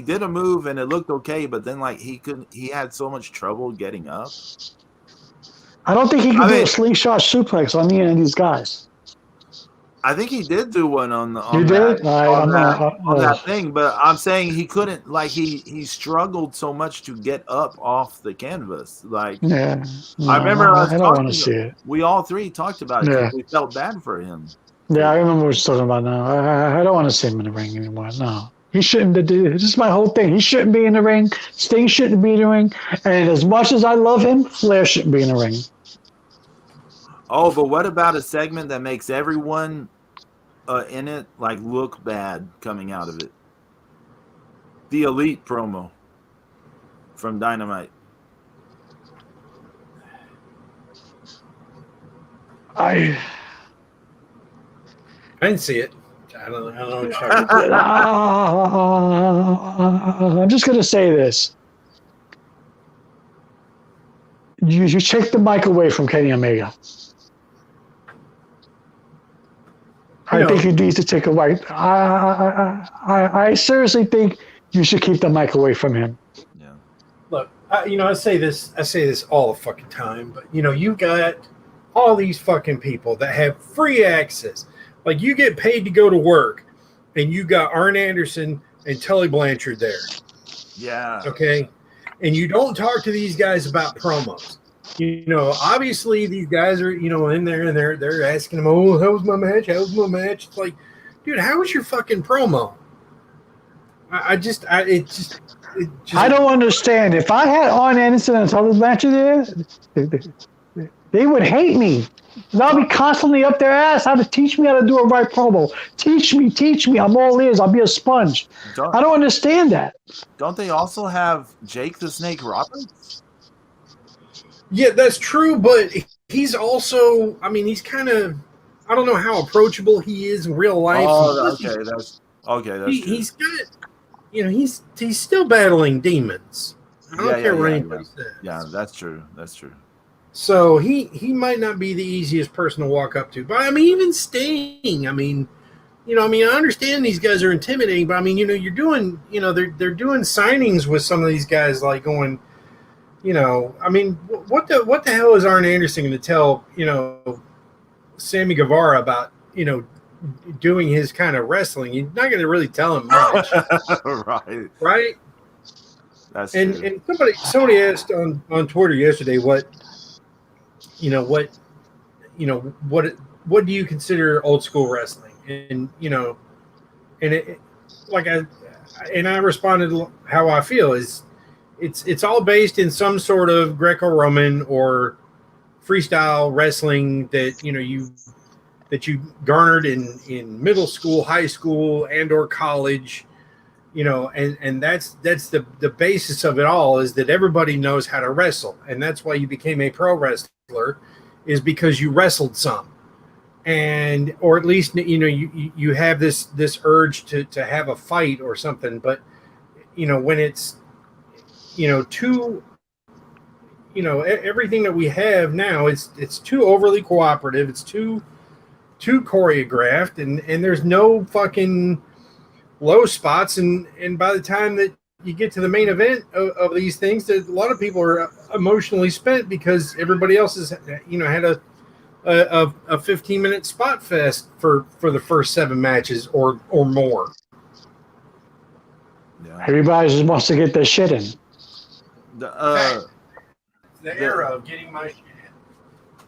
did a move and it looked okay, but then like he had so much trouble getting up. I don't think he could do a slingshot suplex on any of these guys. I think he did do one on that thing, but I'm saying he couldn't. Like he struggled so much to get up off the canvas. Like I remember I don't want to see it. We all three talked about it. Yeah. We felt bad for him. Yeah, I remember what you're talking about now. I don't want to see him in the ring anymore. No. He shouldn't be. This is my whole thing. He shouldn't be in the ring. Sting shouldn't be in the ring. And as much as I love him, Flair shouldn't be in the ring. Oh, but what about a segment that makes everyone in it like look bad coming out of it? The Elite promo from Dynamite. I didn't see it. I don't know what you're I'm just going to say this. You take the mic away from Kenny Omega. I think he needs to take a mic. I seriously think you should keep the mic away from him. Yeah. Look, I say this all the fucking time, but you got all these fucking people that have free access. Like you get paid to go to work, and you got Arn Anderson and Tully Blanchard there. Yeah. Okay. And you don't talk to these guys about promos. Obviously these guys are, in there and they're asking them, oh, how was my match? How was my match? It's like, dude, how was your fucking promo? I don't understand. If I had Arn Anderson and Tully Blanchard there, they would hate me. I'll be constantly up their ass how to teach me how to do a right promo. Teach me. I'm all ears. I'll be a sponge. I don't understand that. Don't they also have Jake the Snake Roberts? Yeah, that's true, but he's also, he's kind of, I don't know how approachable he is in real life. Oh, that's true. He's got, he's still battling demons. I don't care what anybody says. Yeah, that's true. That's true. So he might not be the easiest person to walk up to, but I mean, even Sting. I mean, I understand these guys are intimidating, but I mean, you're doing, they're doing signings with some of these guys, like going, I mean, what the hell is Arn Anderson going to tell, Sammy Guevara about, doing his kind of wrestling? You're not going to really tell him much, right? That's true. And somebody asked on Twitter yesterday what do you consider old school wrestling? And I responded how I feel is it's all based in some sort of Greco-Roman or freestyle wrestling that you garnered in middle school, high school, and or college, and that's the basis of it all, is that everybody knows how to wrestle, and that's why you became a pro wrestler, is because you wrestled some, and or at least you have this urge to have a fight or something. But when it's everything that we have now, it's too overly cooperative, it's too choreographed, and there's no fucking low spots, and by the time that you get to the main event of these things, that a lot of people are emotionally spent because everybody else has had a 15-minute spot fest for the first 7 matches or more. Yeah. Everybody just wants to get their shit in. The era of getting my shit in.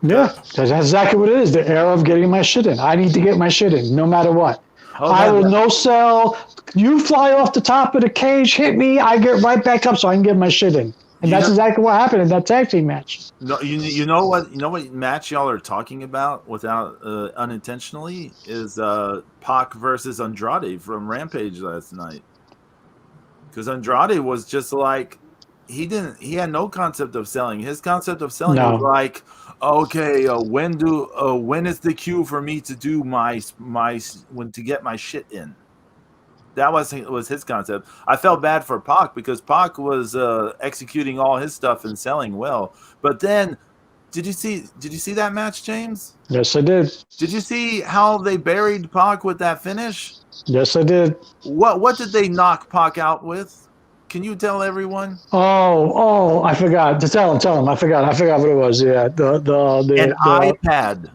Yeah, that's exactly what it is. The era of getting my shit in. I need to get my shit in, no matter what. I will no sell. You fly off the top of the cage, hit me, I get right back up so I can get my shit in. And that's exactly what happened in that tag team match. No, you know what match y'all are talking about without unintentionally is Pac versus Andrade from Rampage last night. Because Andrade was just like, he had no concept of selling. His concept of selling was like, okay, when is the cue for me to do to get my shit in? That was his concept. I felt bad for Pac because Pac was executing all his stuff and selling well. But then, did you see that match, James? Yes, I did. Did you see how they buried Pac with that finish? Yes, I did. What did they knock Pac out with? Can you tell everyone? Oh, I forgot. Tell him. I forgot what it was. Yeah, the iPad.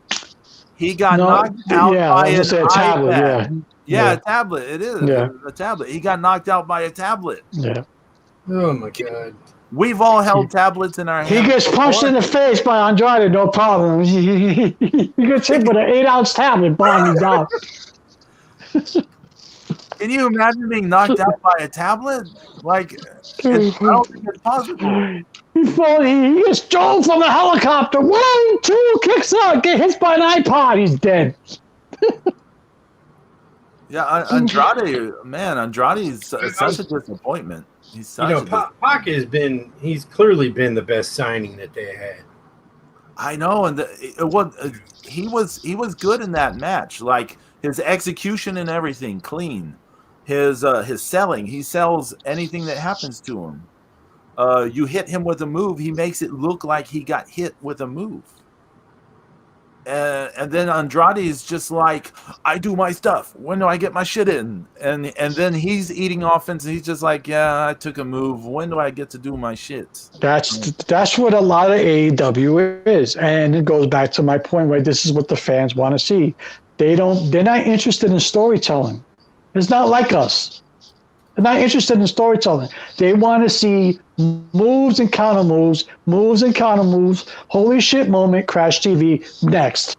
He got knocked out by an iPad. Tablet. Yeah, a tablet. It is. Yeah. A tablet. He got knocked out by a tablet. Yeah. Oh my God. We've all held tablets in our hands. He gets punched in the face by Andrade, no problem. He gets hit with an 8-ounce tablet, bomb, he's out. Can you imagine being knocked out by a tablet? Like, I don't think it's possible. He gets thrown from the helicopter. 1, 2, kicks out, get hit by an iPod, he's dead. Yeah, Andrade is such a disappointment. He's such Pac he's clearly been the best signing that they had. I know, and he was good in that match. Like, his execution and everything, clean. His selling, he sells anything that happens to him. You hit him with a move, he makes it look like he got hit with a move. And then Andrade is just like, I do my stuff. When do I get my shit in? And then he's eating offense, and he's just like, yeah, I took a move. When do I get to do my shit? That's what a lot of AEW is, and it goes back to my point where this is what the fans want to see. They're not interested in storytelling. It's not like us. They're not interested in storytelling. They want to see moves and counter moves, holy shit moment, Crash TV, next.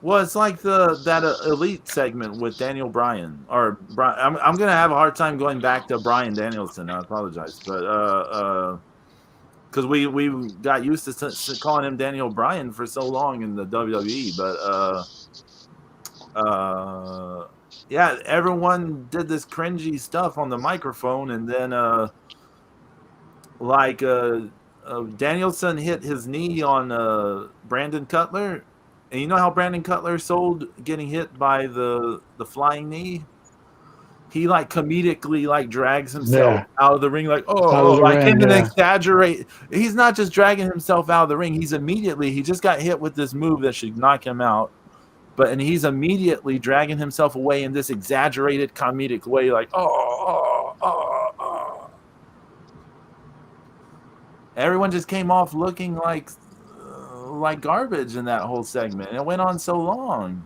Well, it's like that Elite segment with Daniel Bryan. I'm going to have a hard time going back to Bryan Danielson. I apologize. But because we got used to calling him Daniel Bryan for so long in the WWE. But yeah, everyone did this cringy stuff on the microphone, and then Danielson hit his knee on Brandon Cutler, and you know how Brandon Cutler sold getting hit by the flying knee. he like comedically like drags himself Yeah. out of the ring, like Out of the like ring, him and yeah. exaggerate. He's not just dragging himself out of the ring. He just got hit with this move that should knock him out. And he's immediately dragging himself away in this exaggerated comedic way, like Everyone just came off looking like garbage in that whole segment. It went on so long.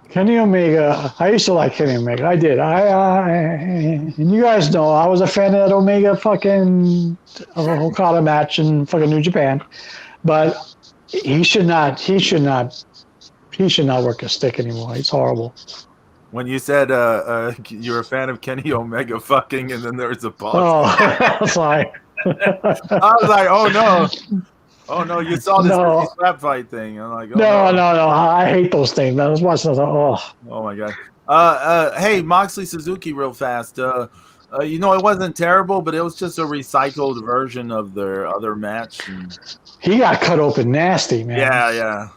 Kenny Omega, I used to like Kenny Omega. I did. And you guys know I was a fan of that Omega fucking Okada match in fucking New Japan, but he should not work a stick anymore. It's horrible. When you said you're a fan of Kenny Omega fucking, and then there was a pause. Oh, sorry. I was like, oh no, you saw this Ricky slap fight thing. I'm like, no, I hate those things, man. I was watching. Oh my god. Hey, Moxley Suzuki, real fast. It wasn't terrible, but it was just a recycled version of their other match. And... He got cut open nasty, man. Yeah.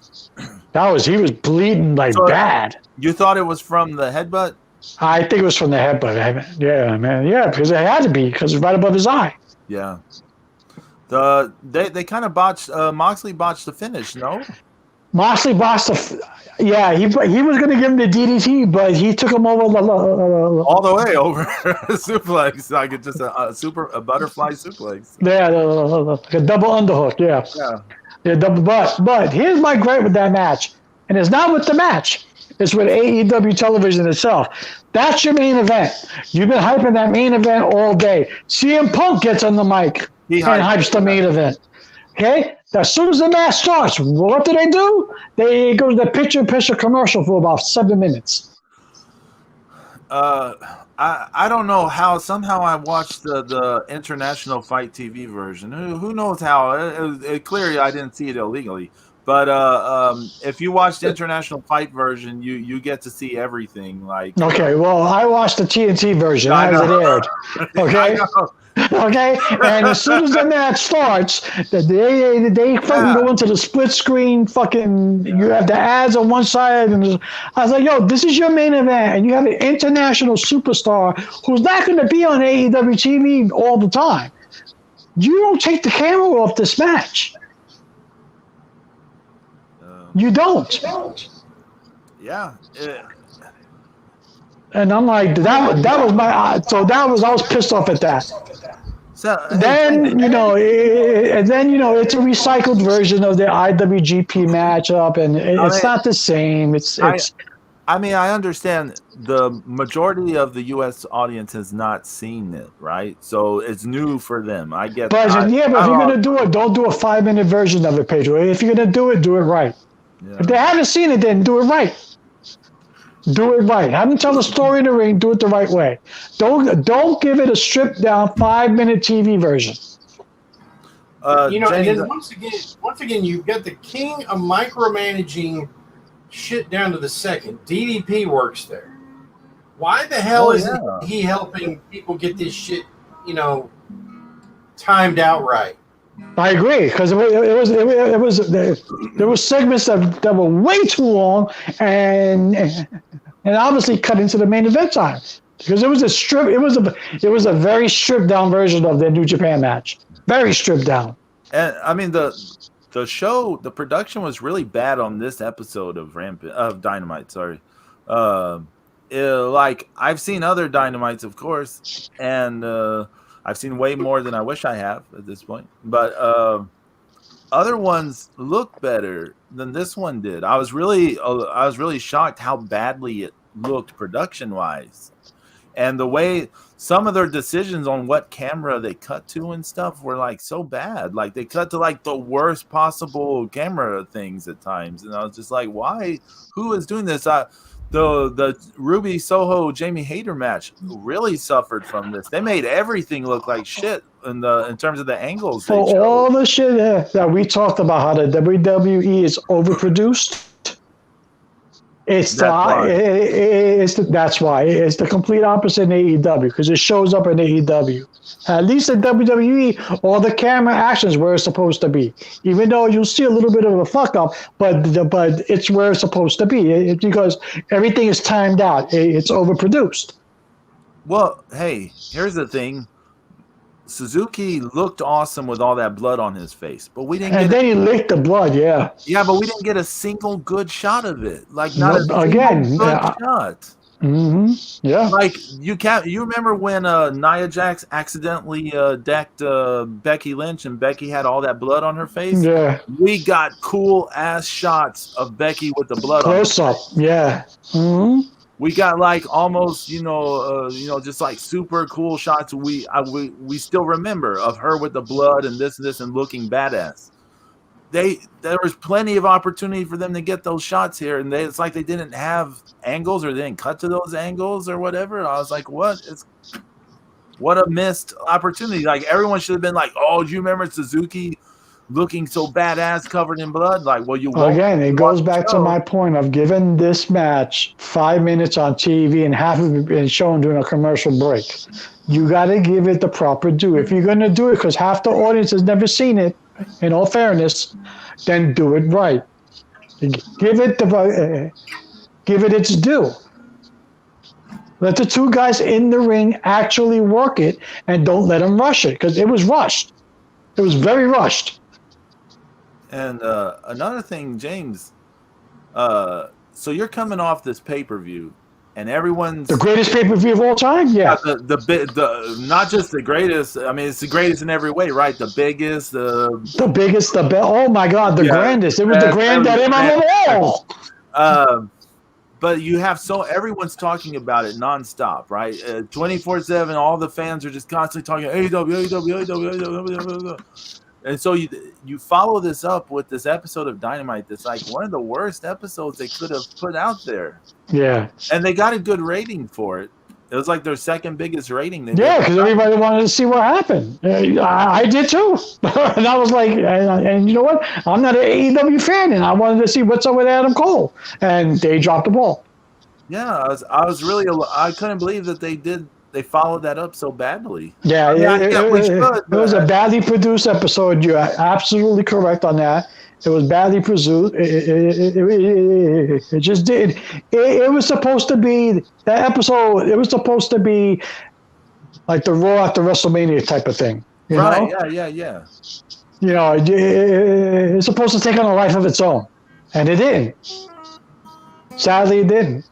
He was bleeding like bad. You thought it was from the headbutt? I think it was from the headbutt. Yeah, man. Yeah, because it had to be, because it's right above his eye. Yeah. They kind of botched. Moxley botched the finish. No. Moxley botched he was going to give him the DDT, but he took him over all the way over suplex, like it's just a butterfly suplex. Yeah, like a double underhook. Yeah. But here's my gripe with that match, and it's not with the match. It's with AEW television itself. That's your main event. You've been hyping that main event all day. CM Punk gets on the mic and hypes the main event. Okay? As soon as the match starts, what do? They go to the picture commercial for about 7 minutes. I don't know how. Somehow I watched the International Fight TV version. Who knows how? Clearly, I didn't see it illegally. But if you watch the International Fight version, you get to see everything. Like okay, well, I watched the TNT version as it aired. Okay. Okay, and as soon as the match starts, they fucking go into the split screen. Fucking, you have the ads on one side, and I was like, "Yo, this is your main event, and you have an international superstar who's not going to be on AEW TV all the time. You don't take the camera off this match. You don't." Yeah. And I'm like, that was my. So I was pissed off at that. So then it's a recycled version of the IWGP matchup, and it's not the same. I mean, I understand the majority of the U.S. audience has not seen it, right? So it's new for them. I get. But if you're gonna do it, don't do a 5-minute version of it, Pedro. If you're gonna do it right. Yeah. If they haven't seen it, then do it right. Do it right. Have them tell the story in the ring. Do it the right way. Don't give it a stripped down 5-minute TV version. And then once again, you've got the king of micromanaging shit down to the second. DDP works there. Why the hell isn't he helping people get this shit, timed out right? I agree, because there was segments that were way too long and obviously cut into the main event time, because it was a very stripped down version of the New Japan match, very stripped down. And I mean the production was really bad on this episode of Dynamite. Sorry, like I've seen other Dynamites, of course, and. I've seen way more than I wish I have at this point, but other ones look better than this one did. I was really shocked how badly it looked production-wise, and the way some of their decisions on what camera they cut to and stuff were like so bad. Like they cut to like the worst possible camera things at times, and I was just like, why? Who is doing this? The Ruby Soho Jamie Hayter match really suffered from this. They made everything look like shit in terms of the angles. For all the shit that we talked about, how the WWE is overproduced, It's that's why it's the complete opposite in AEW because it shows up in AEW. At least in WWE, all the camera actions where it's supposed to be. Even though you'll see a little bit of a fuck up, but it's where it's supposed to be because everything is timed out. It's overproduced. Well, hey, here's the thing. Suzuki looked awesome with all that blood on his face, but we didn't. And then he licked the blood, yeah. Yeah, but we didn't get a single good shot of it. Like not a again good shot. Mm-hmm. Yeah. Like you remember when Nia Jax accidentally decked Becky Lynch and Becky had all that blood on her face? Yeah. We got cool ass shots of Becky with the blood close on her up. Face. Yeah. Mm-hmm. We got like almost, just like super cool shots. We still remember of her with the blood and this and looking badass. There was plenty of opportunity for them to get those shots here, and it's like they didn't have angles or they didn't cut to those angles or whatever. I was like, what a missed opportunity. Like everyone should have been like, oh, do you remember Suzuki looking so badass covered in blood? Like, well, you won't. Again, it goes back to my point of giving this match 5 minutes on TV and half of it being shown during a commercial break. You got to give it the proper due. If you're going to do it, because half the audience has never seen it, in all fairness, then do it right. Give it its due. Let the two guys in the ring actually work it, and don't let them rush it, because it was rushed. It was very rushed. And another thing, James, so you're coming off this pay-per-view, and everyone's the greatest pay-per-view of all time. Yeah, the not just the greatest. I mean, it's the greatest in every way, right? The biggest, the biggest, the best. Oh my God, the grandest. It was the granddaddy of all. But you have everyone's talking about it nonstop, right? 24/7. All the fans are just constantly talking AEW, AEW, AEW, AEW. And so you follow this up with this episode of Dynamite that's like one of the worst episodes they could have put out there. Yeah. And they got a good rating for it. It was like their second biggest rating. Yeah, because everybody wanted to see what happened. I did too. And I was like, and you know what? I'm not an AEW fan, and I wanted to see what's up with Adam Cole. And they dropped the ball. Yeah, I couldn't believe that they followed that up so badly. Yeah, it was a badly produced episode. You're absolutely correct on that. It was badly produced. It just did. It was supposed to be that episode. It was supposed to be like the Raw after WrestleMania type of thing. You right? know? Yeah. You know, it's supposed to take on a life of its own, and it didn't. Sadly, it didn't.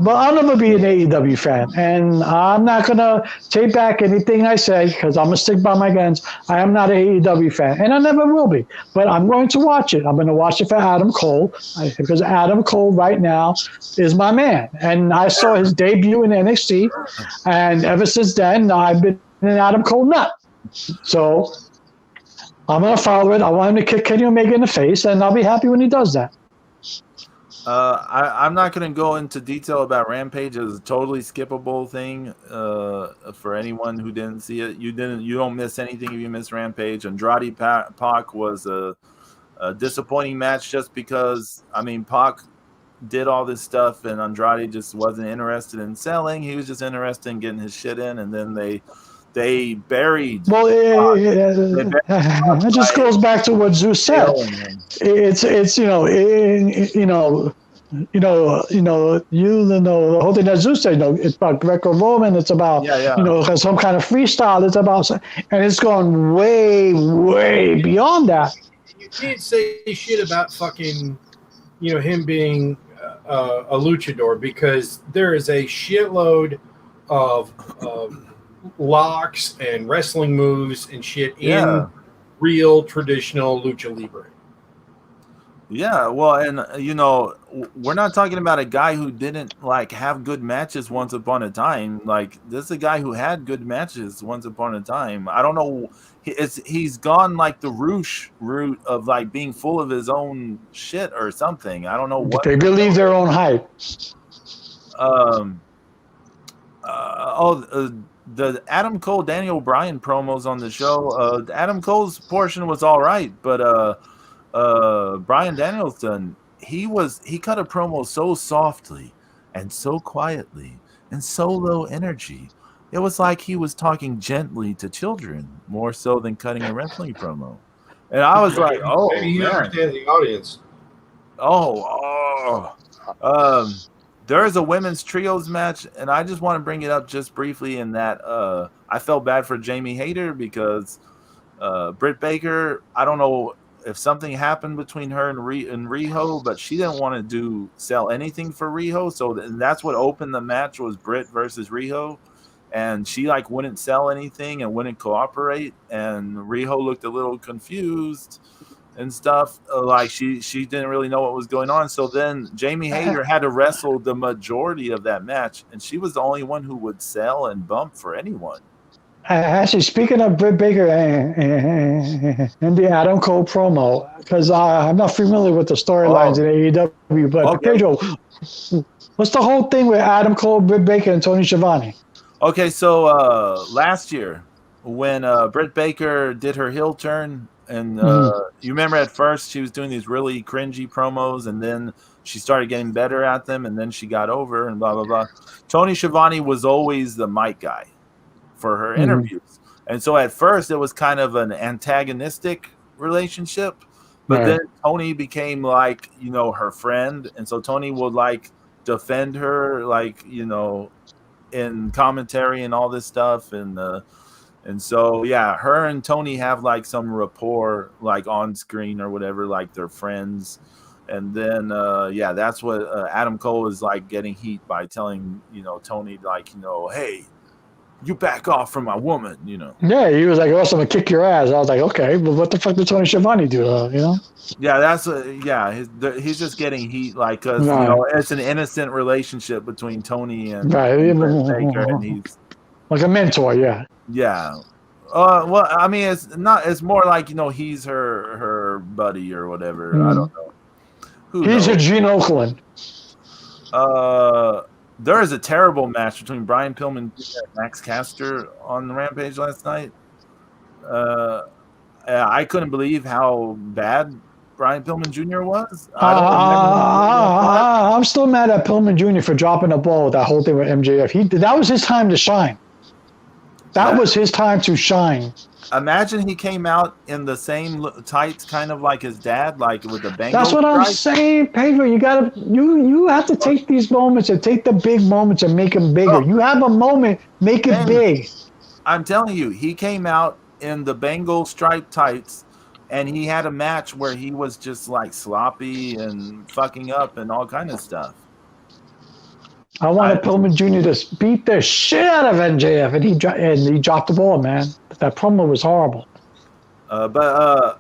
But I'll never be an AEW fan, and I'm not going to take back anything I say because I'm going to stick by my guns. I am not an AEW fan, and I never will be. But I'm going to watch it. I'm going to watch it for Adam Cole because Adam Cole right now is my man. And I saw his debut in NXT, and ever since then, I've been an Adam Cole nut. So I'm going to follow it. I want him to kick Kenny Omega in the face, and I'll be happy when he does that. I'm not going to go into detail about Rampage. It was a totally skippable thing for anyone who didn't see it. You don't miss anything if you miss Rampage. Andrade Pac was a disappointing match just because, I mean, Pac did all this stuff and Andrade just wasn't interested in selling. He was just interested in getting his shit in, and then they buried. Well, it just goes back to what Zeus said. It's the whole thing that Zeus said. It's about Greco-Roman. It's about some kind of freestyle. It's about, and it's gone way, way beyond that. You can't say shit about fucking, him being a luchador because there is a shitload of locks and wrestling moves and shit in real traditional lucha libre. Yeah, well, and we're not talking about a guy who didn't have good matches once upon a time. Like, this is a guy who had good matches once upon a time. I don't know, he's gone the Roosh route of being full of his own shit or something. I don't know what they believe their own hype. The Adam Cole Daniel Bryan promos on the show. Adam Cole's portion was all right, but Bryan Danielson, he cut a promo so softly and so quietly and so low energy. It was like he was talking gently to children more so than cutting a wrestling promo. And I was like, oh Maybe he man, understands the audience. there is a women's trios match, and I just want to bring it up just briefly in that I felt bad for Jamie Hayter because Britt Baker, I don't know if something happened between her and Riho, but she didn't want to sell anything for Riho, so that's what opened the match was Britt versus Riho, and she like wouldn't sell anything and wouldn't cooperate, and Riho looked a little confused and stuff, like she didn't really know what was going on. So then Jamie Hayter had to wrestle the majority of that match, and she was the only one who would sell and bump for anyone. Actually, speaking of Britt Baker and the Adam Cole promo, because I'm not familiar with the storylines in AEW, but Pedro, what's the whole thing with Adam Cole, Britt Baker, and Tony Schiavone? Okay, so last year when Britt Baker did her heel turn, and you remember at first she was doing these really cringy promos, and then she started getting better at them, and then she got over and blah blah blah. Tony Schiavone was always the mic guy for her interviews, and so at first it was kind of an antagonistic relationship, but then Tony became like her friend, and so Tony would like defend her like in commentary and all this stuff, and so yeah, her and Tony have like some rapport like on screen or whatever, like they're friends. And then that's what Adam Cole is like getting heat by telling Tony like hey, you back off from my woman, Yeah, he was like, "Oh, I'm gonna kick your ass." I was like, "Okay, but what the fuck did Tony Schiavone do?" Yeah, that's he's just getting heat, like, cause it's an innocent relationship between Tony and Baker, and he's like a mentor. Yeah. Yeah. Well, I mean, it's not. It's more like he's her buddy or whatever. I don't know. He's a Gene Oakland. There is a terrible match between Brian Pillman Jr. and Max Caster on the Rampage last night. I couldn't believe how bad Brian Pillman Jr. was. I'm still mad at Pillman Jr. for dropping the ball with that whole thing with MJF. That was his time to shine. That was his time to shine. Imagine he came out in the same tights, kind of like his dad, like with the Bengals. That's what I'm saying, Pedro. You have to take these moments and take the big moments and make them bigger. You have a moment, make it big. I'm telling you, he came out in the Bengal striped tights, and he had a match where he was just like sloppy and fucking up and all kind of stuff. I wanted Pillman Jr. to beat the shit out of MJF, and he dropped the ball, man. That promo was horrible. But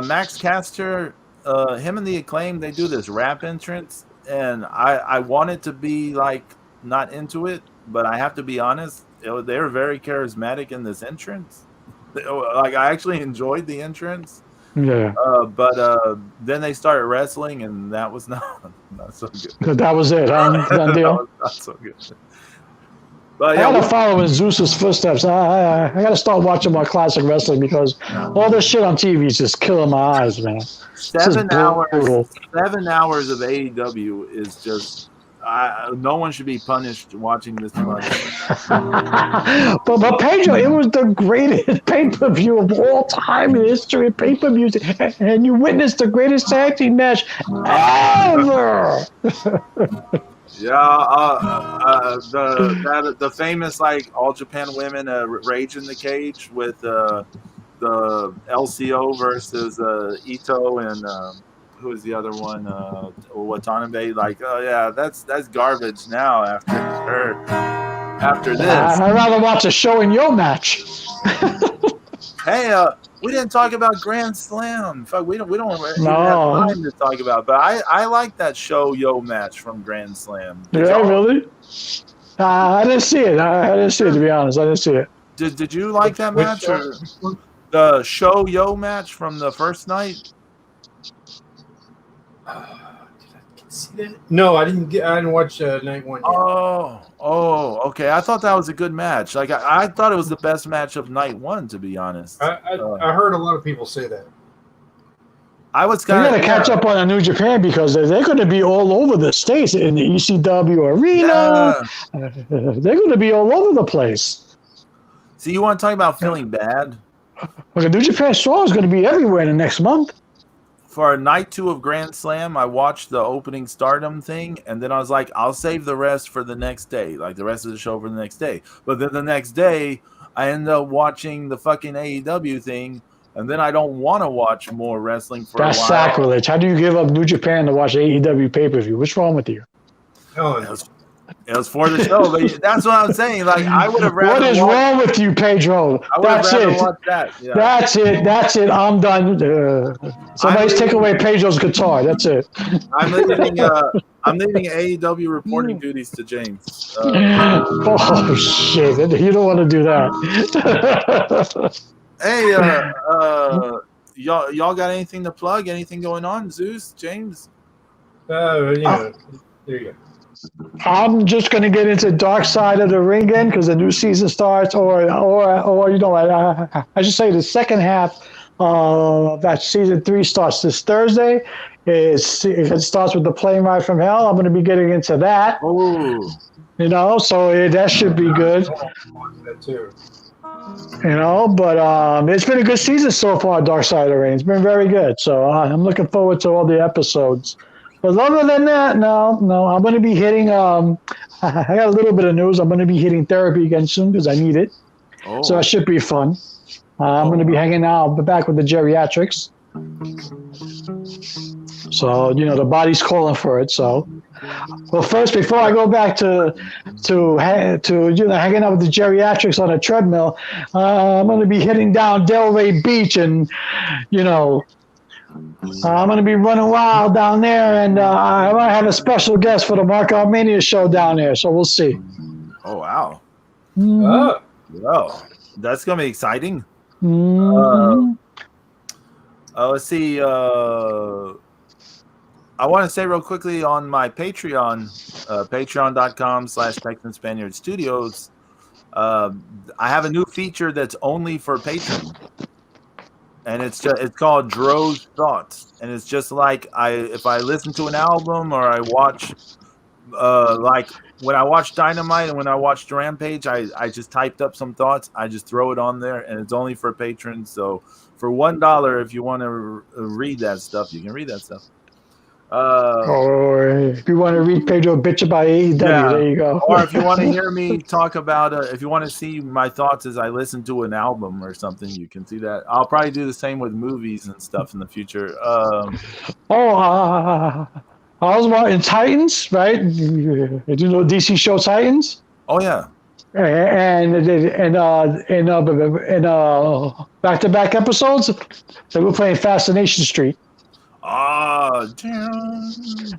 Max Caster, him and the Acclaim, they do this rap entrance, and I wanted to be like not into it, but I have to be honest, they were very charismatic in this entrance. Like I actually enjoyed the entrance. Yeah. But then they started wrestling, and that was not so good. That was it. Done deal. That was not so good. But I gotta follow in Zeus's footsteps. I gotta start watching more classic wrestling because all this shit on TV is just killing my eyes, man. 7 hours. 7 hours of AEW is just. No one should be punished watching this much. but Pedro, it was the greatest pay-per-view of all time in history of pay-per-views, and you witnessed the greatest tag team match ever. Yeah, the famous like All Japan Women Rage in the Cage with the LCO versus Ito and. Who is the other one? Watanabe. Like, oh yeah, that's garbage now. After this, I'd rather watch a show in your match. Hey, we didn't talk about Grand Slam. Fuck, we don't even have time to talk about. But I like that show match from Grand Slam. Really? I didn't see it. I didn't see it, to be honest. I didn't see it. Did you like that match or the show match from the first night? Did I see that? No, I didn't watch night one yet. Oh, okay. I thought that was a good match. Like I thought it was the best match of night one, to be honest. I heard a lot of people say that. I was We kind got of to catch up on the New Japan because they're going to be all over the states in the ECW arena. Yeah. They're going to be all over the place. So you want to talk about feeling bad? Well, the New Japan Straw is going to be everywhere in the next month. For night 2 of Grand Slam, I watched the opening Stardom thing, and then I was like, I'll save the rest for the next day, like the rest of the show for the next day. But then the next day, I ended up watching the fucking AEW thing, and then I don't want to watch more wrestling for That's a while. sacrilege. How do you give up New Japan to watch AEW pay-per-view? What's wrong with you? It was for the show, but that's what I'm saying. Like, I would have rather. What is wrong with you, Pedro? I would have That's rather it. watched that. Yeah. That's it. I'm done. Somebody's take away Pedro's guitar. That's it. I'm leaving AEW reporting duties to James. Oh shit! You don't want to do that. Hey, y'all got anything to plug? Anything going on? Zeus, James? There you go. I'm just going to get into Dark Side of the Ring again because the new season starts, or you know what? I should say the second half of that season 3 starts this Thursday. It starts with the plane ride from hell. I'm going to be getting into that. Oh, You know, so that should be good. That too. You know, but it's been a good season so far. Dark Side of the Ring. It's been very good. So I'm looking forward to all the episodes. But other than that, no, I'm going to be hitting. I got a little bit of news. I'm going to be hitting therapy again soon because I need it. oh. So that should be fun. I'm going to be hanging out back with the geriatrics. So the body's calling for it. So, well, first before I go back to hanging out with the geriatrics on a treadmill, I'm going to be hitting down Delray Beach and I'm going to be running wild down there, and I might have a special guest for the Mania show down there, so we'll see. Oh, wow. Oh. Well, that's going to be exciting. Let's see. I want to say real quickly on my Patreon, patreon.com/Texan Spaniard Studios, I have a new feature that's only for patrons. And it's called Dro's Thoughts, and it's just like if I listen to an album or I watch, like when I watch Dynamite and when I watched Rampage, I just typed up some thoughts. I just throw it on there, and it's only for patrons. So for $1, if you want to read that stuff, you can read that stuff. Or if you want to read Pedro bitch about AEW, there you go. Or if you want to hear me talk about, if you want to see my thoughts as I listen to an album or something, you can see that. I'll probably do the same with movies and stuff in the future. I was watching Titans, right? Do you know DC show Titans? Oh yeah. And back-to-back episodes, they were playing Fascination Street. I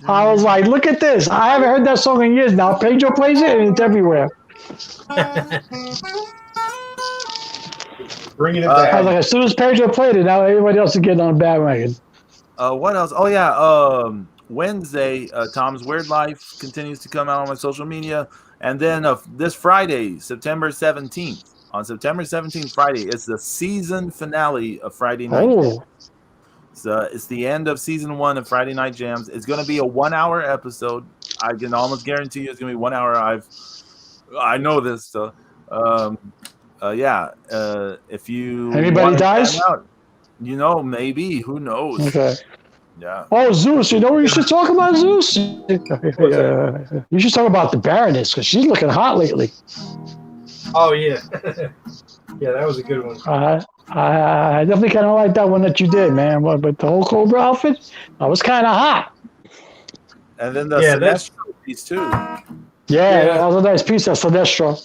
was like, look at this. I haven't heard that song in years now. Pedro plays it, and it's everywhere. Bringing it back. I was like, as soon as Pedro played it, now everybody else is getting on the bandwagon. What else? Oh, yeah. Wednesday, Tom's Weird Life continues to come out on my social media. And then this Friday, September 17th, on September 17th, Friday, it's the season finale of Friday Night Jams. It's the end of season 1 of Friday Night Jams. It's going to be a 1-hour episode. I can almost guarantee you it's going to be 1 hour. I know this. So, if you anybody dies, out, maybe, who knows? Okay. Yeah. Oh, Zeus! You know what you should talk about, Zeus? You should talk about the Baroness because she's looking hot lately. Oh yeah, yeah, that was a good one. I definitely kind of like that one that you did, man. But the whole Cobra outfit, that was kind of hot. And then the Sinestro piece too. Yeah, that was a nice piece. That Sinestro.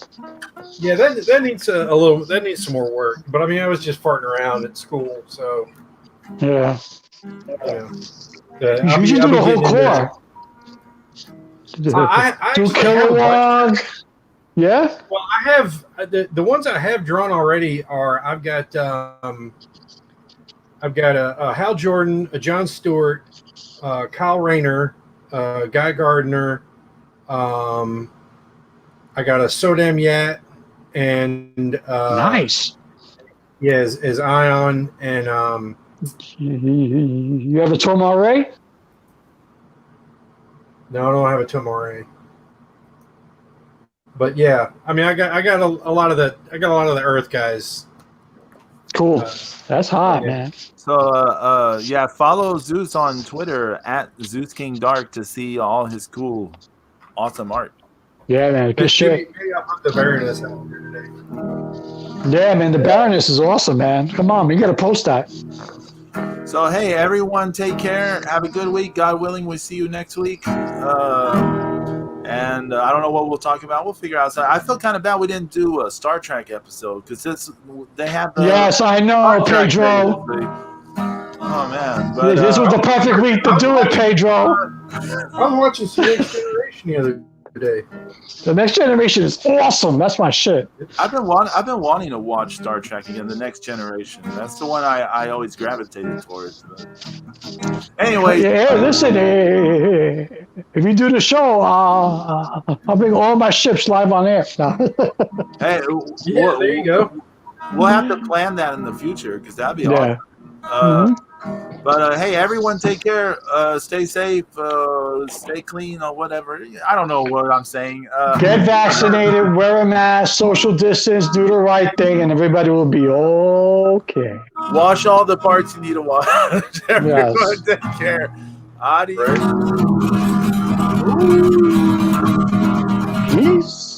Yeah, that needs a little. That needs some more work. But I mean, I was just farting around at school, so yeah. You should do the whole core. Do Kilowog. Yeah. Well, I have the ones I have drawn already are I've got a Hal Jordan, a John Stewart, Kyle Rayner, Guy Gardner. I got a Sodam Yat and nice. Yeah, as Ion and You have a Tomare? No, I don't have a Tomare. But yeah, I mean, I got a lot of the Earth guys. Cool. That's hot, yeah. man. So yeah, follow Zeus on Twitter at Zeus King Dark to see all his cool, awesome art. Yeah, man. Good shit. Maybe I'll put the Baroness out there today. Yeah, man. The Baroness is awesome, man. Come on, you got to post that. So hey, everyone, take care. Have a good week. God willing, we'll see you next week. And I don't know what we'll talk about. We'll figure out. I feel kind of bad we didn't do a Star Trek episode because they have the. Yes, I know, Pedro. Oh man, but, this was the perfect week to do it, Pedro. I was watching some Next Generation the other day. The Next Generation is awesome. That's my shit. I've been wanting to watch Star Trek again, The Next Generation. That's the one I always gravitated towards. But anyway, yeah. Listen, if you do the show, I'll bring all my ships live on air. hey, yeah, there you go. We'll have to plan that in the future because that'd be awesome. But hey, everyone, take care. Stay safe. Stay clean or whatever. I don't know what I'm saying. Get vaccinated. Wear a mask. Social distance. Do the right thing, and everybody will be okay. Wash all the parts you need to wash. Everyone, Yes. take care. Adios. Peace.